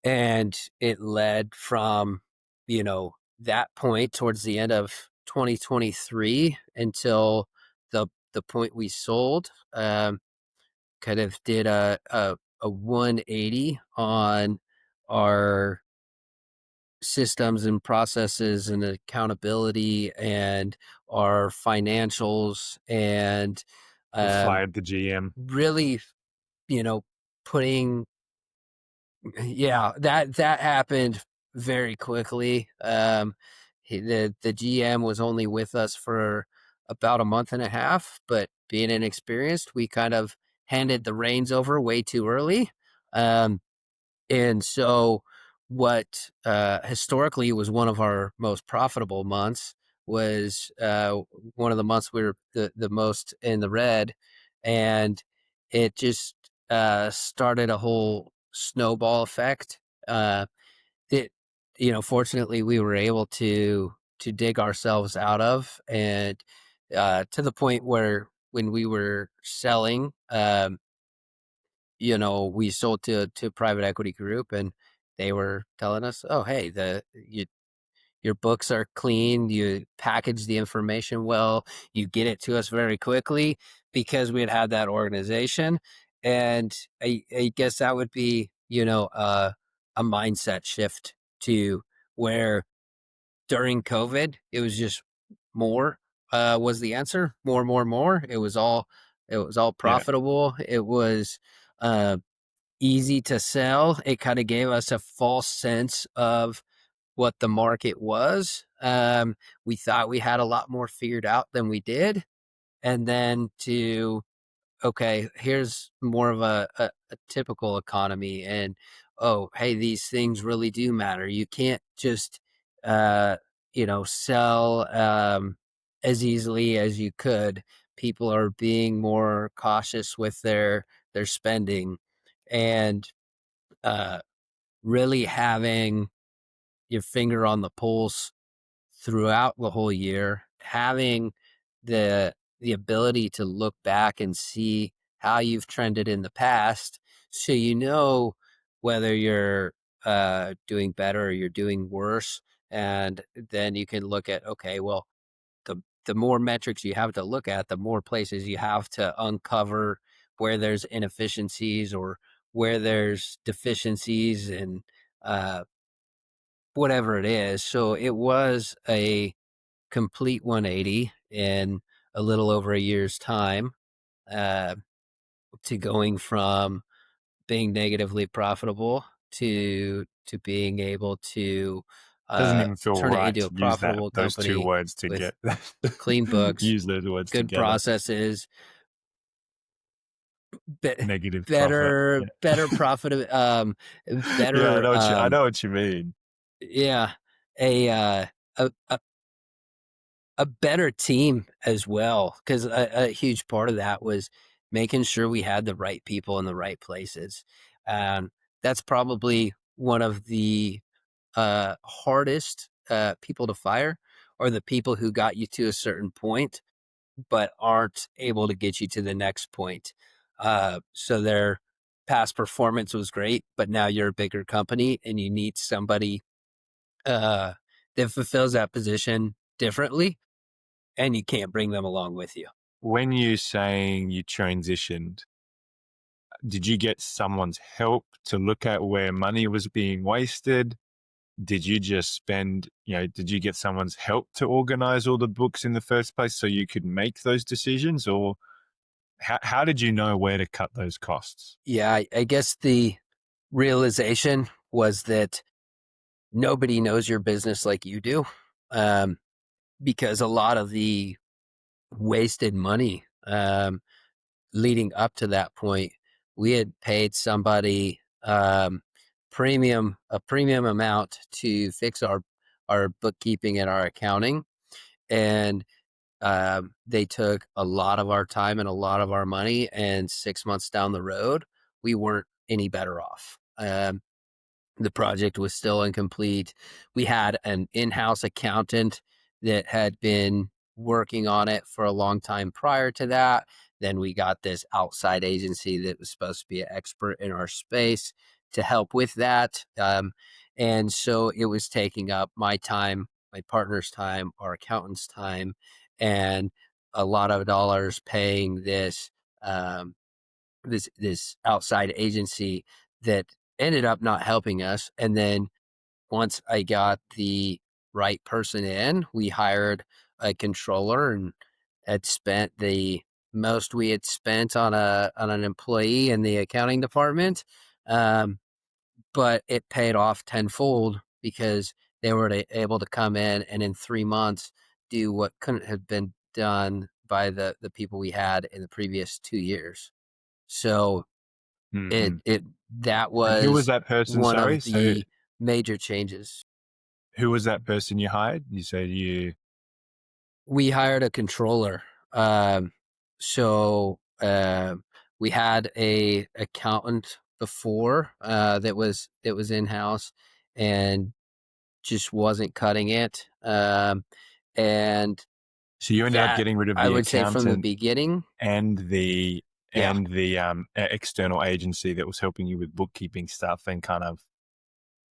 And it led from, that point towards the end of 2023 until the point we sold. Kind of did a 180 on our systems and processes and accountability and our financials, and You um, fired the GM. really, you know, putting yeah, that happened very quickly. The GM was only with us for about a month and a half, but being inexperienced, we kind of handed the reins over way too early. Um, and so what historically was one of our most profitable months was one of the months we were the most in the red. And it just started a whole snowball effect that, fortunately we were able to dig ourselves out of. And to the point where when we were selling, we sold to a private equity group, and they were telling us, "Oh, hey, your books are clean. You package the information well. You get it to us very quickly," because we had that organization. And I guess that would be, a mindset shift to where during COVID, it was just more was the answer. More, more, more. It was all Yeah. profitable. It was uh, easy to sell. It kind of gave us a false sense of what the market was. We thought we had a lot more figured out than we did. And then to, okay, here's more of a typical economy. And, oh, hey, these things really do matter. You can't just, sell as easily as you could. People are being more cautious with their spending. And uh, really having your finger on the pulse throughout the whole year, having the ability to look back and see how you've trended in the past, so whether you're doing better or you're doing worse. And then you can look at, okay, well, the more metrics you have to look at, the more places you have to uncover where there's inefficiencies or where there's deficiencies and uh, whatever it is. So it was a complete 180 in a little over a year's time, uh, to going from being negatively profitable to being able to Doesn't even feel turn it right into to a use that profitable those 2 company words to with get clean books, use those words good together. processes, be Negative profit. Yeah. better profit, Yeah, better, I know what you mean. yeah, a, a a a better team as well, 'cause a huge part of that was making sure we had the right people in the right places. That's probably one of the, hardest, people to fire, are the people who got you to a certain point but aren't able to get you to the next point. So their past performance was great, but now you're a bigger company and you need somebody uh, that fulfills that position differently, and you can't bring them along with you. When you're saying you transitioned, did you get someone's help to look at where money was being wasted? Did you just spend, did you get someone's help to organize all the books in the first place so you could make those decisions? Or how did you know where to cut those costs? Yeah, I guess the realization was that nobody knows your business like you do, um, because a lot of the wasted money, leading up to that point, we had paid somebody, a premium amount to fix our bookkeeping and our accounting, and they took a lot of our time and a lot of our money, and 6 months down the road, we weren't any better off. The project was still incomplete. We had an in-house accountant that had been working on it for a long time prior to that. Then we got this outside agency that was supposed to be an expert in our space to help with that. And so it was taking up my time, my partner's time, our accountant's time, and a lot of dollars paying this outside agency that ended up not helping us. And then once I got the right person in, we hired a controller and had spent the most we had spent on an employee in the accounting department. Um, but it paid off tenfold because they were able to come in 3 months do what couldn't have been done by the people we had in the previous 2 years. So Mm-hmm. it that And who was was that person? one Sorry. of So the major changes. who was that person you hired? You said you. We hired a controller. Um, so, we had a accountant before, that was in-house and just wasn't cutting it. And So you ended up that getting rid of I the would say from the accountant beginning. and the Yeah, external agency that was helping you with bookkeeping stuff, and kind of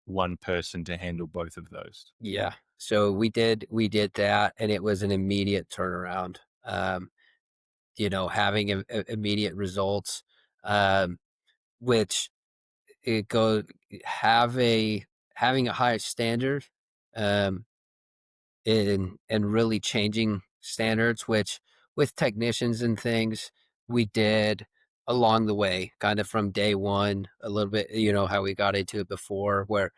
one person to handle both of those. yeah. So we did that, and it was an immediate turnaround. Having immediate results, um, which it go have a having a high standard, um, and really changing standards, which with technicians and things we did along the way, kind of from day one, a little bit, how we got into it before, where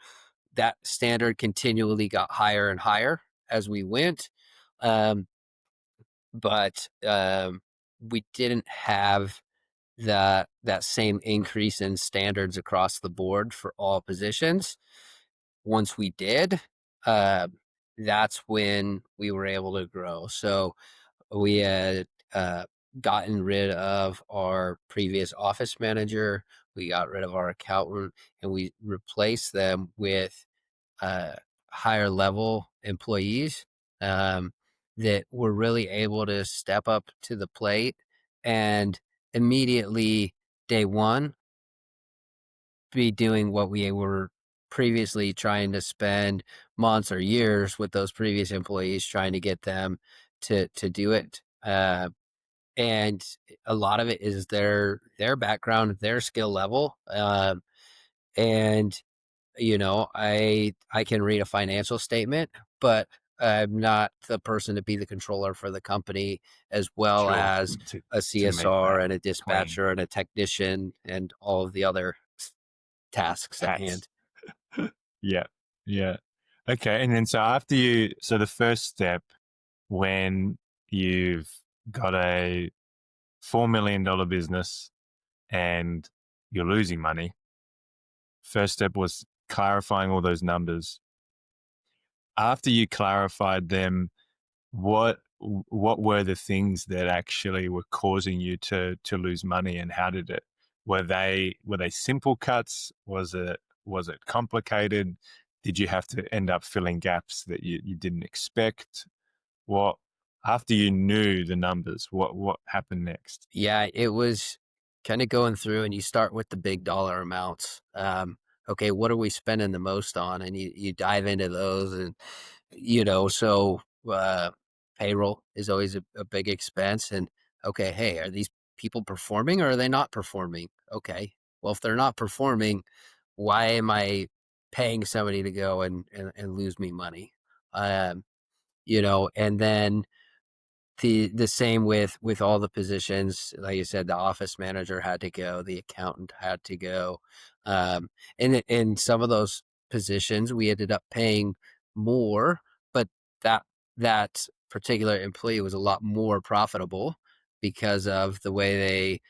that standard continually got higher and higher as we went. Um, but we didn't have that same increase in standards across the board for all positions. Once we did, uh, that's when we were able to grow. So we had gotten rid of our previous office manager, we got rid of our accountant, and we replaced them with uh, higher level employees, um, that were really able to step up to the plate and immediately day one be doing what we were previously trying to spend months or years with those previous employees trying to get them to do it. And a lot of it is their background, their skill level. And I can read a financial statement, but I'm not the person to be the controller for the company, as well Sure. as To a to make CSR that and a clean. dispatcher and a technician and all of the other tasks at Hats. hand. Yeah. Yeah. Okay, and then so the first step when you've got a $4 million business and you're losing money, first step was clarifying all those numbers. After you clarified them, what were the things that actually were causing you to lose money, and how did it were they simple cuts? Was it complicated? Did you have to end up filling gaps that you didn't expect? What After you knew the numbers, what happened next? Yeah, it was kind of going through, and you start with the big dollar amounts. Okay, what are we spending the most on? And you dive into those, and so payroll is always a big expense. And okay, hey, are these people performing or are they not performing? Okay, well, if they're not performing, why am I paying somebody to go and lose me money? And then the same with all the positions. Like you said, the office manager had to go, the accountant had to go. And in some of those positions, we ended up paying more, but that that particular employee was a lot more profitable because of the way they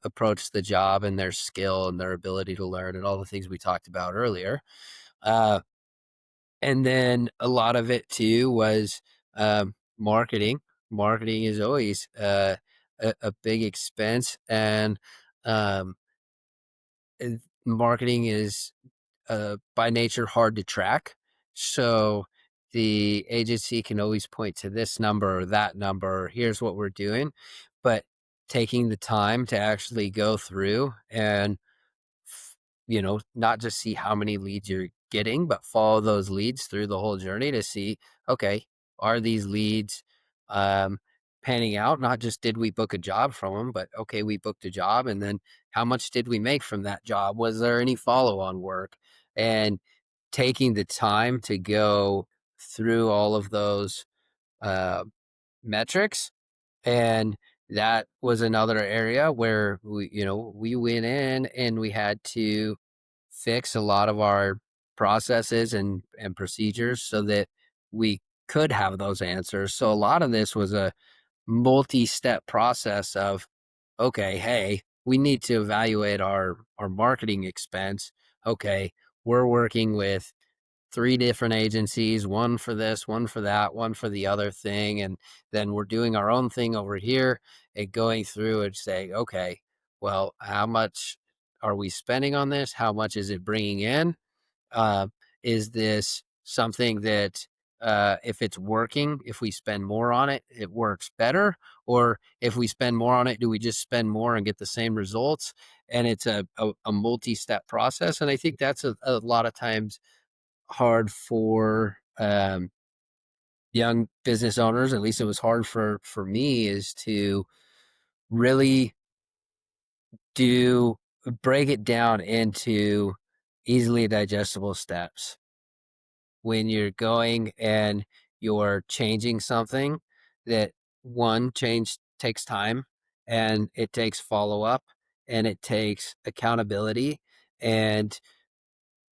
approached the job and their skill and their ability to learn and all the things we talked about earlier. Uh, and then a lot of it too was, marketing. Marketing is always, a big expense, um, and marketing is, by nature hard to track. So the agency can always point to this number or that number, here's what we're doing. But taking the time to actually go through and not just see how many leads you're getting, but follow those leads through the whole journey to see, okay, are these leads um, panning out? Not just did we book a job from them, but okay, we booked a job, and then how much did we make from that job? Was there any follow on work? And taking the time to go through all of those uh, metrics. And that was another area where we went in and we had to fix a lot of our processes and procedures so that we could have those answers. So a lot of this was a multi-step process of, okay, hey, we need to evaluate our marketing expense. Okay, we're working with three different agencies, one for this, one for that, one for the other thing. And then we're doing our own thing over here and going through and saying, okay, well, how much are we spending on this? How much is it bringing in? Uh, is this something that, if it's working, if we spend more on it, it works better? Or if we spend more on it, do we just spend more and get the same results? And it's a multi-step process. And I think that's a lot of times hard for young business owners. At least it was hard for me, is to really do break it down into easily digestible steps. When you're going and you're changing something, that one change takes time, and it takes follow up, and it takes accountability, and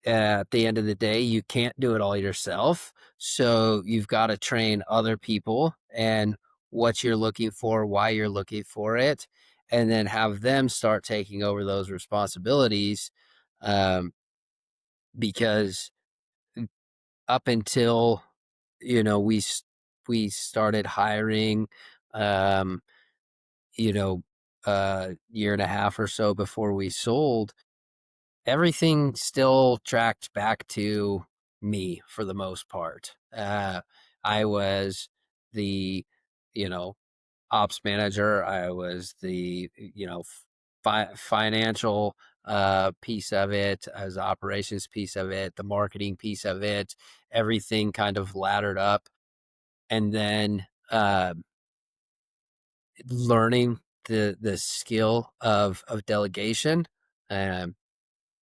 at the end of the day, you can't do it all yourself. So you've got to train other people and what you're looking for, why you're looking for it, and then have them start taking over those responsibilities. Um, because up until you know we s- we started hiring, um, you know, a year and a half or so before we sold, everything still tracked back to me for the most part. I was the, you know, ops manager. I was the, financial piece of it, as the operations piece of it, the marketing piece of it, everything kind of laddered up. And then learning the skill of delegation. Um,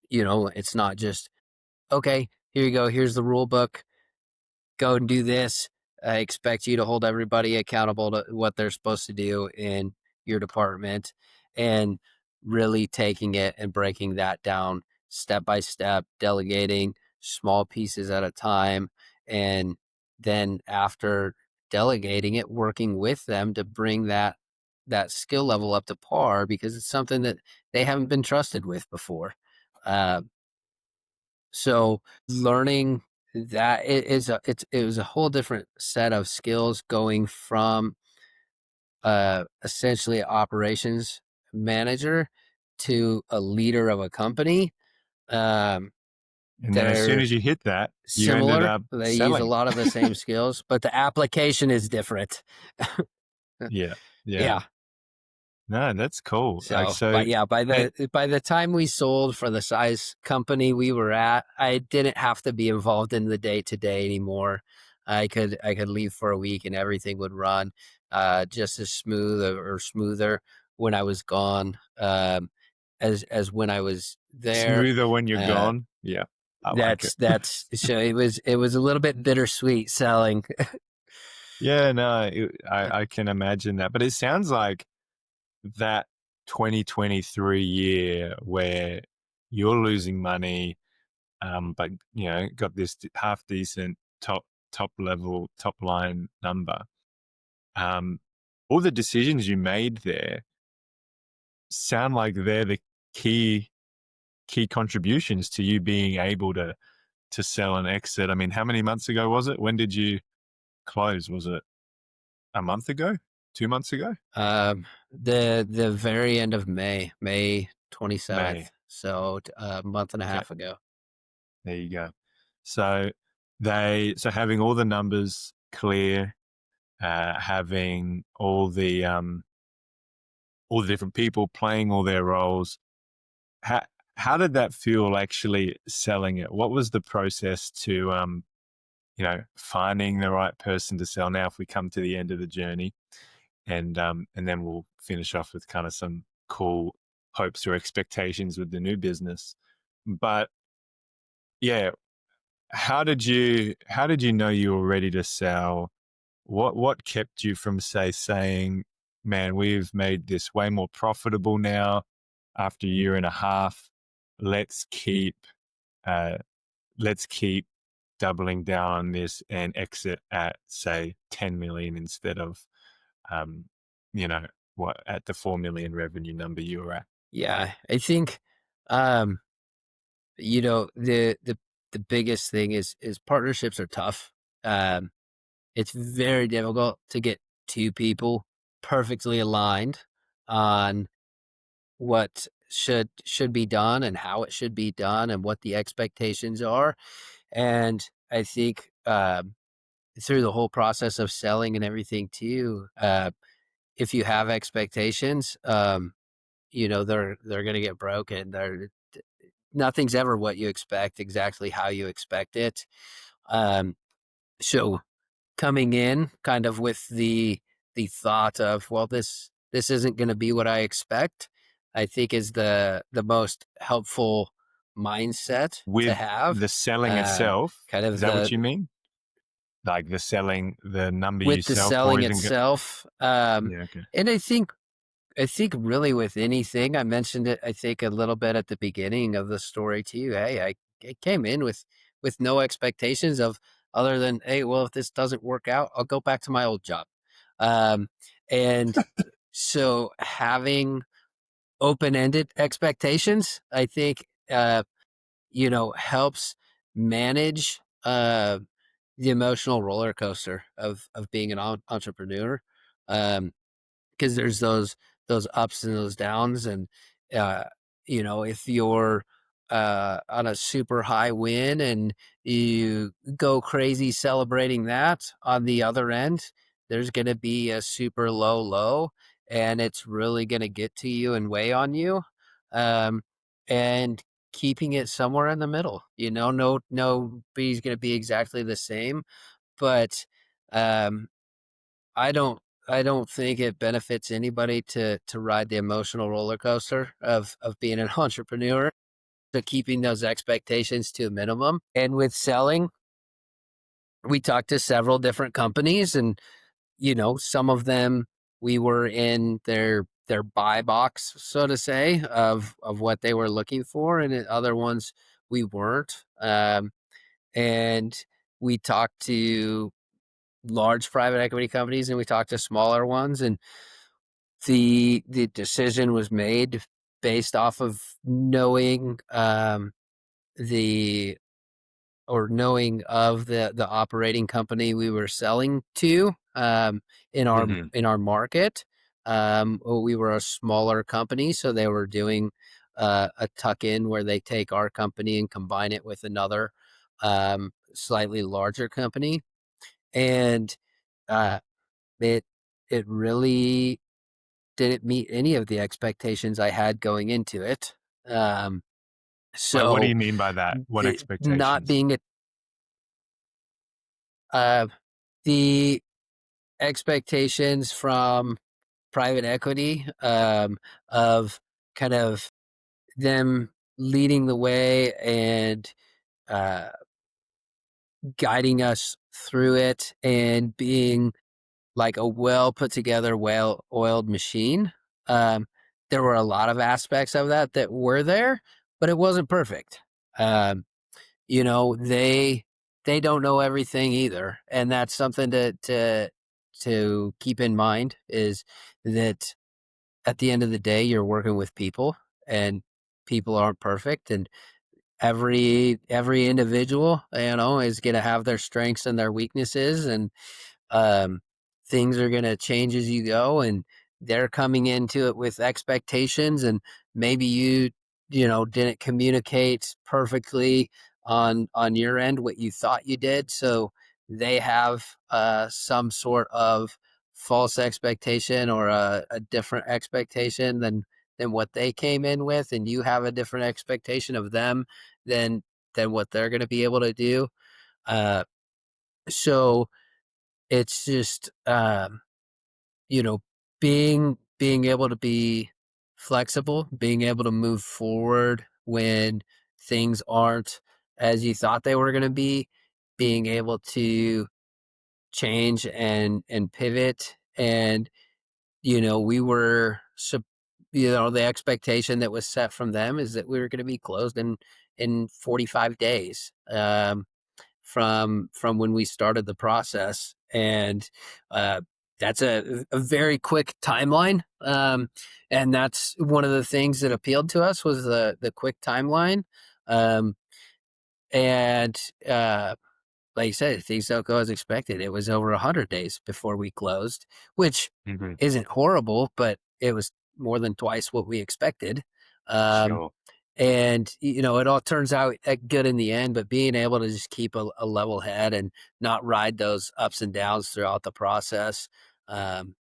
it's not just, okay, here you go, here's the rule book, go and do this. I expect you to hold everybody accountable to what they're supposed to do in your department, and really taking it and breaking that down step by step, delegating small pieces at a time. And then after delegating it, working with them to bring that skill level up to par, because it's something that they haven't been trusted with before. Uh, so learning that it was a whole different set of skills, going from essentially operations manager to a leader of a company. Um, And then as soon they're as you hit that, you ended similar. up They use a selling. lot of the same skills, but the application is different. Yeah. Yeah. Yeah. No, that's cool. Like, So, so, but yeah, by and the time we sold, for the size company we were at, I didn't have to be involved in the day to day anymore. I could leave for a week and everything would run just as smooth or smoother when I was gone, as when I was there. smoother when you're Uh, gone. Yeah. I like it. that's so it was a little bit bittersweet selling. Yeah, no, I can imagine that. But it sounds like that 2023 year where you're losing money, but got this half decent top level top line number. Um, all the decisions you made there sound like they're the key contributions to you being able to sell and exit. I mean, how many months ago was it? When did you close? Was it a month ago? 2 months ago? The very end of May May. 27th, so a month and a Okay, half ago. there you go. So so having all the numbers clear, having all the different people playing all their roles. How how did that feel actually selling it? What was the process to finding the right person to sell? Now, if we come to the end of the journey, and then we'll finish off with kind of some cool hopes or expectations with the new business. But yeah, how did you know you were ready to sell? What kept you from saying, man, we've made this way more profitable now after a year and a half. Let's keep uh, let's keep doubling down on this and exit at, say, 10 million instead of um, you know, what, at the 4 million revenue number you were at. Yeah, I think, um, the biggest thing is partnerships are tough. Um, it's very difficult to get two people perfectly aligned on what should be done and how it should be done and what the expectations are. And I think, through the whole process of selling and everything too, if you have expectations, they're gonna get broken. Nothing's ever what you expect, exactly how you expect it. Um, so coming in kind of with the thought of, well, this isn't gonna be what I expect, I think is the most helpful mindset to With have. the selling Uh, itself, kind is of that what the you mean? Like the selling, the number you With the sell for selling isn't good? itself, Yeah, okay. and I think really with anything, I mentioned it, I think a little bit at the beginning of the story too. Hey, I came in with no expectations of, other than, hey, well, if this doesn't work out, I'll go back to my old job. Um, and so having open-ended expectations, I think, helps manage the emotional roller coaster of being an entrepreneur. Um, because there's those ups and those downs. And uh if you're on a super high win and you go crazy celebrating that, on the other end there's going to be a super low and it's really going to get to you and weigh on you. um and keeping it somewhere in the middle. Nobody's going to be exactly the same, but um, I don't I don't think it benefits anybody to ride the emotional roller coaster of being an entrepreneur. So keeping those expectations to a minimum. And with selling, we talked to several different companies, and some of them we were in their buy box, so to say, of what they were looking for, and in other ones we weren't. And we talked to large private equity companies, and we talked to smaller ones, and the decision was made based off of knowing the knowing of the operating company we were selling to, in our Mhm. market. We were a smaller company, so they were doing a tuck in where they take our company and combine it with another slightly larger company, and uh, it it really didn't meet any of the expectations I had going into it. Um, Like, what do so you mean by that? What not expectations? being a uh, the expectations from private equity, of kind of them leading the way and uh, guiding us through it and being like a well put together, well oiled machine. Um, there were a lot of aspects of that that were there, but it wasn't perfect. Um, they don't know everything either, and that's something to keep in mind, is that at the end of the day you're working with people, and people aren't perfect, and every individual is going to have their strengths and their weaknesses, and um, things are going to change as you go, and they're coming into it with expectations, and maybe you didn't communicate perfectly on your end what you thought you did, so they have some sort of false expectation or a different expectation than what they came in with, and you have a different expectation of them than what they're going to be able to do. Uh, so it's just, you know, being able to be flexible, being able to move forward when things aren't as you thought they were gonna be, being able to change and pivot, and, we were the expectation that was set from them is that we were gonna be closed in 45 days. From when we started the process, and that's a very quick timeline, and that's one of the things that appealed to us, was the quick timeline, um, and like you said, things don't go as expected. It was over 100 days before we closed, which Mhm. isn't horrible, but it was more than twice what we expected. um, Sure. and it all turns out good in the end, but being able to just keep a level head and not ride those ups and downs throughout the process, um,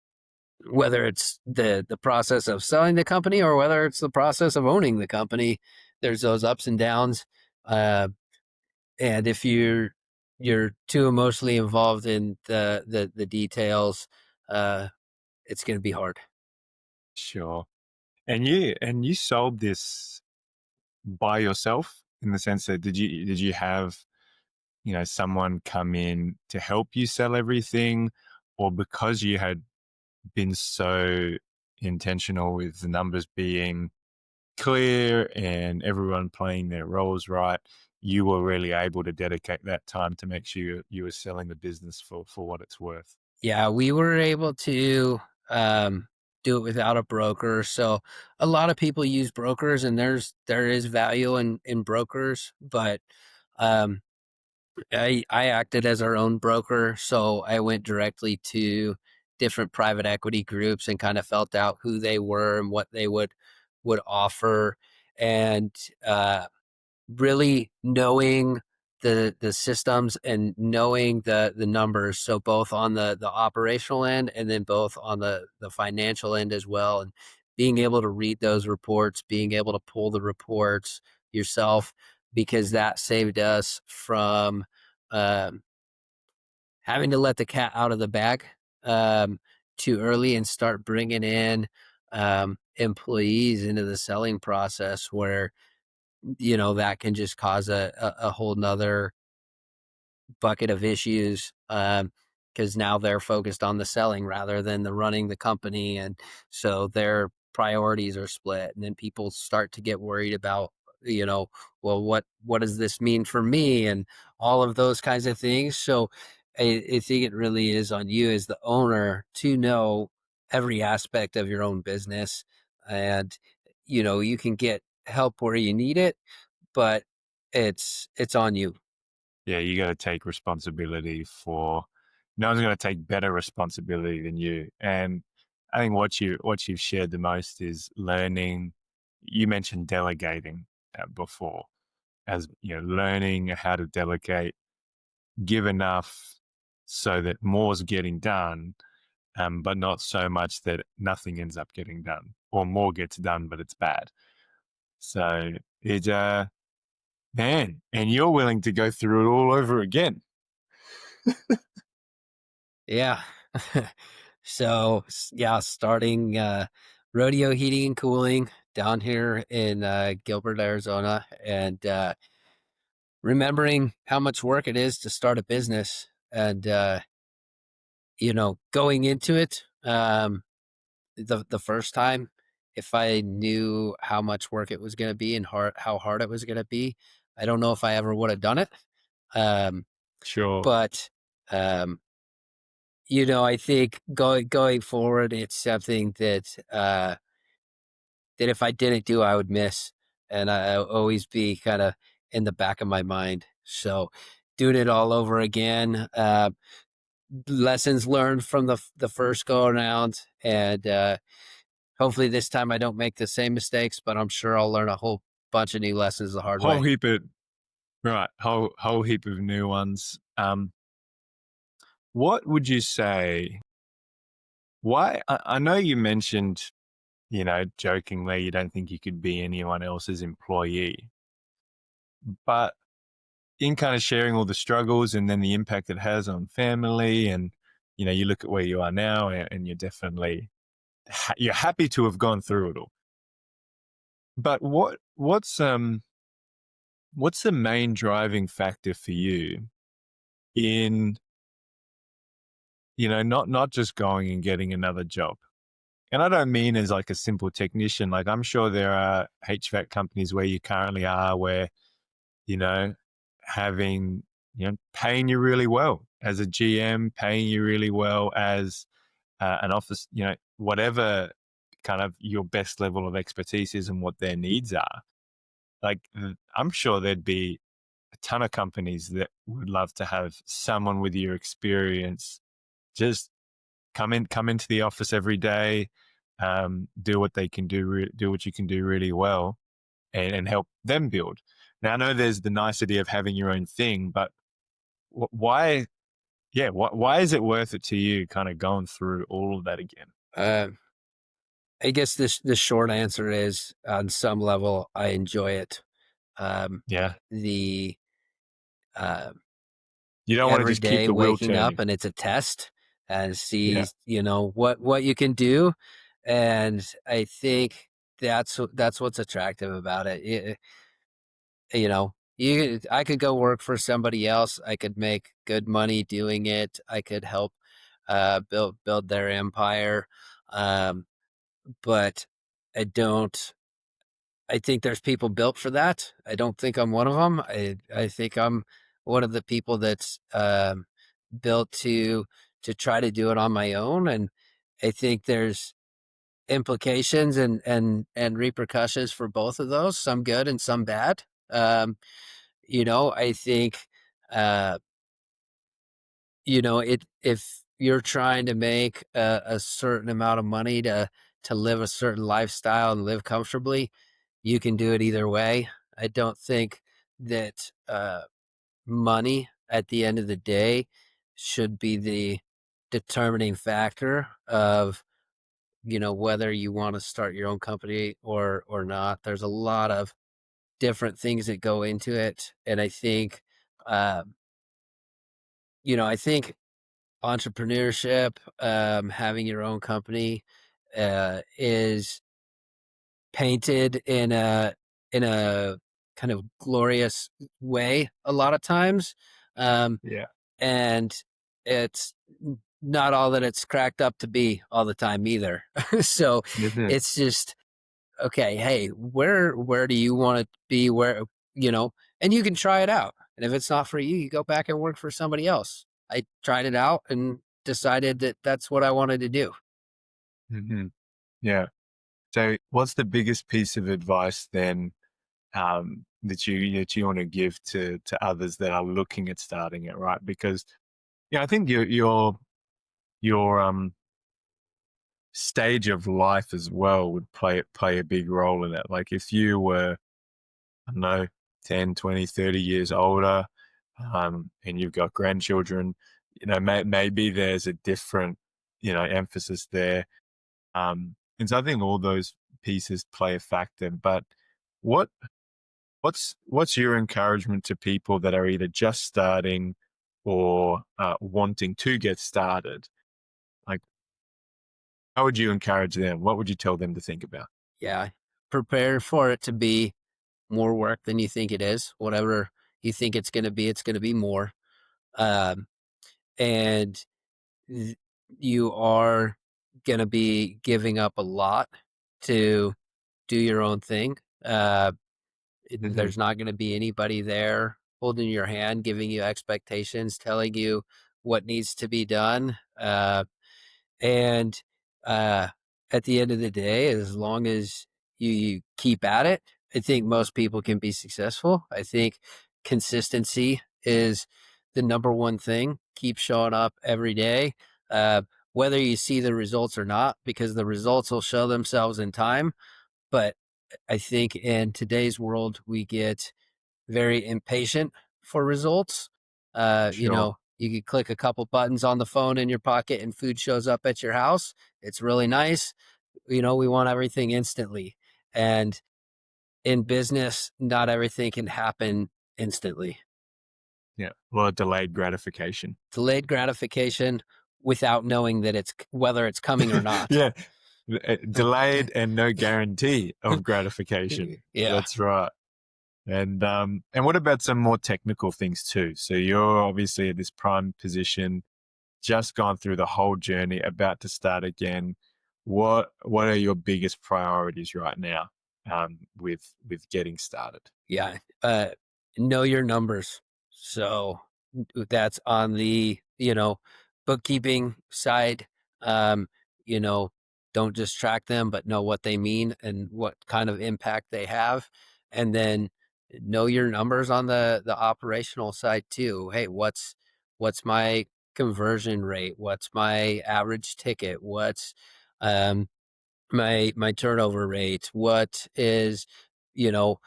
whether it's the process of selling the company or whether it's the process of owning the company, there's those ups and downs. Uh, and if you're too emotionally involved in the details, uh, it's going to be hard. Sure. And you sold this by yourself, in the sense that did you have, someone come in to help you sell everything, or because you had been so intentional with the numbers being clear and everyone playing their roles right, you were really able to dedicate that time to make sure you were selling the business for what it's worth? Yeah, we were able to um, do it without a broker. So a lot of people use brokers, and there is value in brokers, but um, I acted as our own broker, so I went directly to different private equity groups and kind of felt out who they were and what they would offer, and uh, really knowing the systems and knowing the numbers. So both on the operational end, and then both on the financial end as well, and being able to read those reports, being able to pull the reports yourself, because that saved us from um, having to let the cat out of the bag um, too early and start bringing in employees into the selling process where, that can just cause a whole nother bucket of issues, because now they're focused on the selling rather than the running the company, and so their priorities are split, and then people start to get worried about, well, what does this mean for me, and all of those kinds of things. So I think it really is on you as the owner to know every aspect of your own business, and you can get help where you need it, but it's on you. Yeah, you got to take responsibility for. No one's going to take better responsibility than you. And I think what you've shared the most is learning. You mentioned delegating before, as learning how to delegate, give enough so that more's getting done, but not so much that nothing ends up getting done, or more gets done but it's bad. So it, man, and you're willing to go through it all over again. Yeah. So, yeah, starting Rodeo Heating and Cooling down here in Gilbert, Arizona, and remembering how much work it is to start a business, and going into it the first time, if I knew how much work it was going to be and how hard it was going to be, I don't know if I ever would have done it. Um, Sure. but um, I think going forward, it's something that if I didn't do, I would miss, and I always be kind of in the back of my mind. So, doing it all over again, lessons learned from the first go around, and hopefully this time I don't make the same mistakes. But I'm sure I'll learn a whole bunch of new lessons the hard Whole way. heap of right, whole heap of new ones. What would you say? Why? I know you mentioned, jokingly, you don't think you could be anyone else's employee, but in kind of sharing all the struggles and then the impact it has on family, and you look at where you are now, and you're definitely you're happy to have gone through it all. But what's the main driving factor for you in not just going and getting another job? And I don't mean as like a simple technician. Like, I'm sure there are HVAC companies where you currently are where, you know, having, paying you really well as a GM, paying you really well as an office, whatever kind of your best level of expertise is and what their needs are. Like, I'm sure there'd be a ton of companies that would love to have someone with your experience just come into the office every day, do what they can do, do what you can do really well, and help them build. Now, I know there's the nicety of having your own thing, but why? Yeah, why is it worth it to you? Kind of going through all of that again? Uh, I guess the short answer is, on some level, I enjoy it. Um, Yeah, the uh, you don't want to every just keep day the wheel waking up turning. and it's a test, and Yeah, see what you can do, and I think that's what's attractive about it. I could go work for somebody else, I could make good money doing it, I could help build their empire, um, but I don't. I think there's people built for that. I don't think I'm one of them. I think I'm one of the people that's built to try to do it on my own, and I think there's implications and repercussions for both of those, some good and some bad. I think uh, if you're trying to make a certain amount of money to live a certain lifestyle and live comfortably, you can do it either way. I don't think that money at the end of the day should be the determining factor of whether you want to start your own company or not. There's a lot of different things that go into it, and um, I think entrepreneurship, having your own company, is painted in a kind of glorious way a lot of times, um, Yeah. and it's not all that it's cracked up to be all the time either. So Is it? it's just okay. Hey, where do you want to be? And you can try it out. And if it's not for you, you go back and work for somebody else. I tried it out and decided that that's what I wanted to do. Hmm. Yeah. So, what's the biggest piece of advice then that you want to give to others that are looking at starting it, right? Because yeah, I think your stage of life as well would play a big role in it. Like if you were, I don't know, 10, 20, 30 years older, and you've got grandchildren, maybe there's a different, emphasis there. And so I think all those pieces play a factor. But what what's your encouragement to people that are either just starting or wanting to get started? Like, how would you encourage them? What would you tell them to think about? Yeah. Prepare for it to be more work than you think it is. Whatever you think it's going to be more. Um, and th- you are going to be giving up a lot to do your own thing. Hmm. There's not going to be anybody there holding your hand, giving you expectations, telling you what needs to be done. And uh, at the end of the day, as long as you keep at it, I think most people can be successful. I think consistency is the number one thing. Keep showing up every day, uh, whether you see the results or not, because the results will show themselves in time. But I think in today's world, we get very impatient for results. Sure. You could click a couple buttons on the phone in your pocket and food shows up at your house. It's really nice. We want everything instantly. And in business, not everything can happen instantly. Yeah. Well, delayed gratification. Delayed gratification without knowing that whether it's coming or not. Yeah. Delayed and no guarantee of gratification. Yeah. That's right. And what about some more technical things too? So you're obviously at this prime position, just gone through the whole journey, about to start again. What are your biggest priorities right now, with getting started? Yeah. Know your numbers. So that's on the, bookkeeping side. Um, you know, don't just track them, but know what they mean and what kind of impact they have. And then know your numbers on the operational side too. Hey, what's my conversion rate? What's my average ticket? What's um my turnover rate? What is, you know,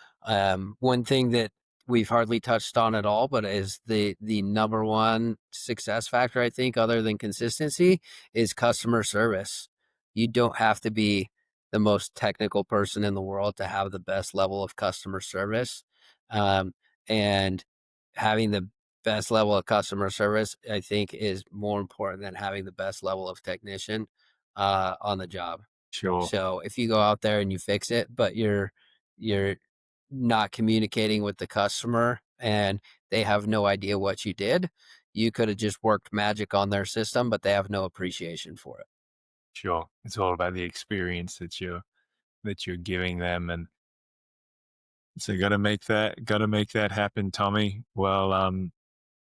one thing that we've hardly touched on at all, but is the number one success factor, I think, other than consistency, is customer service. You don't have to be the most technical person in the world to have the best level of customer service. Um, and having the best level of customer service, I think, is more important than having the best level of technician on the job. Sure. So if you go out there and you fix it, but you're not communicating with the customer and they have no idea what you did, you could have just worked magic on their system, but they have no appreciation for it. Sure. It's all about the experience that you're giving them, and so got to make that happen, Tommy. Well,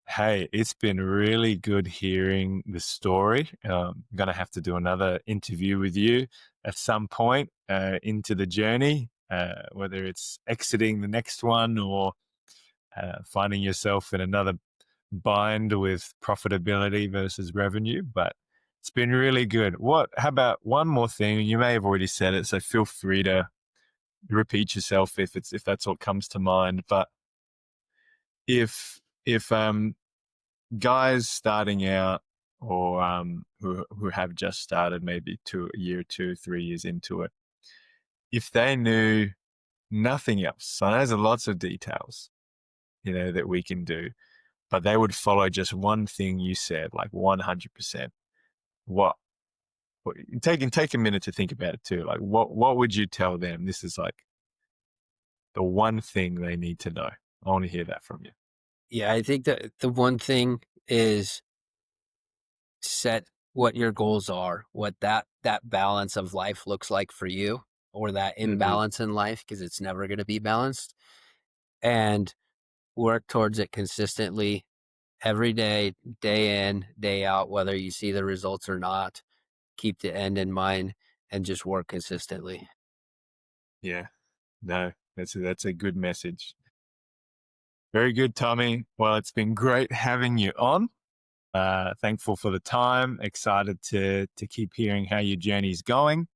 hey, it's been really good hearing the story. I'm gonna have to do another interview with you at some point into the journey, whether it's exiting the next one or finding yourself in another bind with profitability versus revenue. But it's been really good. How about one more thing? You may have already said it, so feel free to repeat yourself if that's what comes to mind. But if guys starting out or who have just started maybe a year, 2, 3 years into it, if they knew nothing else, so there's lots of details, that we can do, but they would follow just one thing you said, like 100%. What, take a minute to think about it too. Like what would you tell them? This is like the one thing they need to know. I want to hear that from you. Yeah, I think that the one thing is set what your goals are, what that balance of life looks like for you, or that Hmm. imbalance in life, because it's never going to be balanced, and work towards it consistently every day, day in, day out, whether you see the results or not. Keep the end in mind and just work consistently. Yeah, no, that's a good message. Very good, Tommy. Well, it's been great having you on. Thankful for the time. Excited to keep hearing how your journey's going.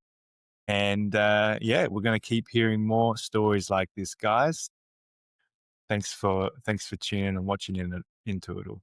And yeah, we're going to keep hearing more stories like this, guys. Thanks for tuning and watching into it all.